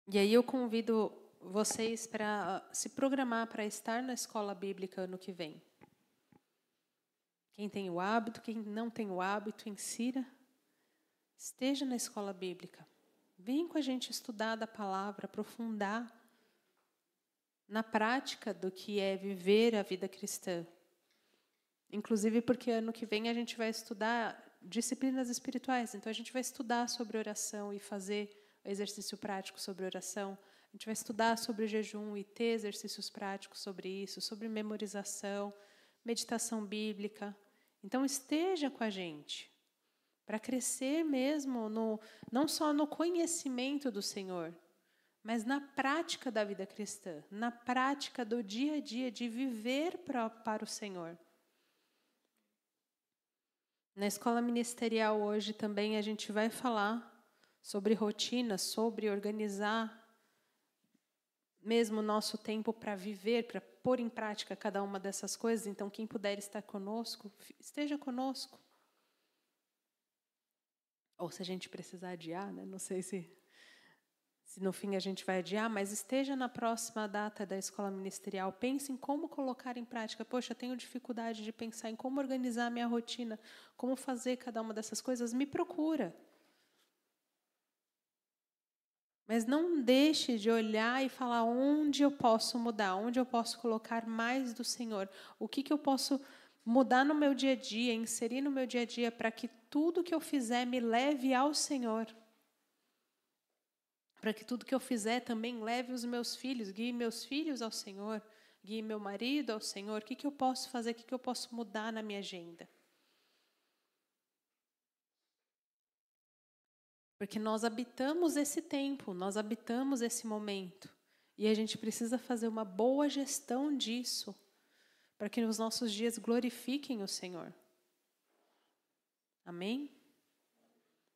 E aí eu convido vocês para se programar para estar na escola bíblica ano que vem. Quem tem o hábito, quem não tem o hábito, insira. Esteja na escola bíblica. Vem com a gente estudar da palavra, aprofundar na prática do que é viver a vida cristã. Inclusive porque ano que vem a gente vai estudar disciplinas espirituais. Então a gente vai estudar sobre oração e fazer exercício prático sobre oração. A gente vai estudar sobre jejum e ter exercícios práticos sobre isso, sobre memorização, meditação bíblica. Então esteja com a gente para crescer mesmo, não só no conhecimento do Senhor, mas na prática da vida cristã, na prática do dia a dia de viver para o Senhor. Na escola ministerial hoje também a gente vai falar sobre rotina, sobre organizar mesmo o nosso tempo para viver, para pôr em prática cada uma dessas coisas. Então, quem puder estar conosco, esteja conosco. Ou se a gente precisar adiar, não sei se no fim a gente vai adiar, mas esteja na próxima data da escola ministerial. Pense em como colocar em prática. Poxa, eu tenho dificuldade de pensar em como organizar a minha rotina, como fazer cada uma dessas coisas. Me procura. Mas não deixe de olhar e falar onde eu posso mudar, onde eu posso colocar mais do Senhor. O que eu posso mudar no meu dia a dia, inserir no meu dia a dia para que tudo que eu fizer me leve ao Senhor. Para que tudo que eu fizer também leve os meus filhos, guie meus filhos ao Senhor, guie meu marido ao Senhor. O que eu posso fazer, o que eu posso mudar na minha agenda? Porque nós habitamos esse tempo, nós habitamos esse momento. E a gente precisa fazer uma boa gestão disso, para que nos nossos dias glorifiquem o Senhor. Amém?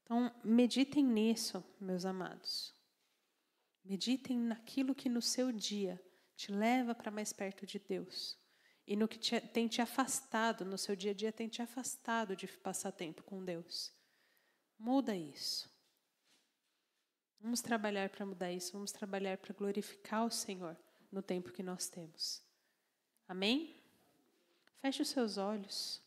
Então, meditem nisso, meus amados. Meditem naquilo que no seu dia te leva para mais perto de Deus. E no que tem te afastado, no seu dia a dia tem te afastado de passar tempo com Deus. Muda isso. Vamos trabalhar para mudar isso, vamos trabalhar para glorificar o Senhor no tempo que nós temos. Amém? Feche os seus olhos.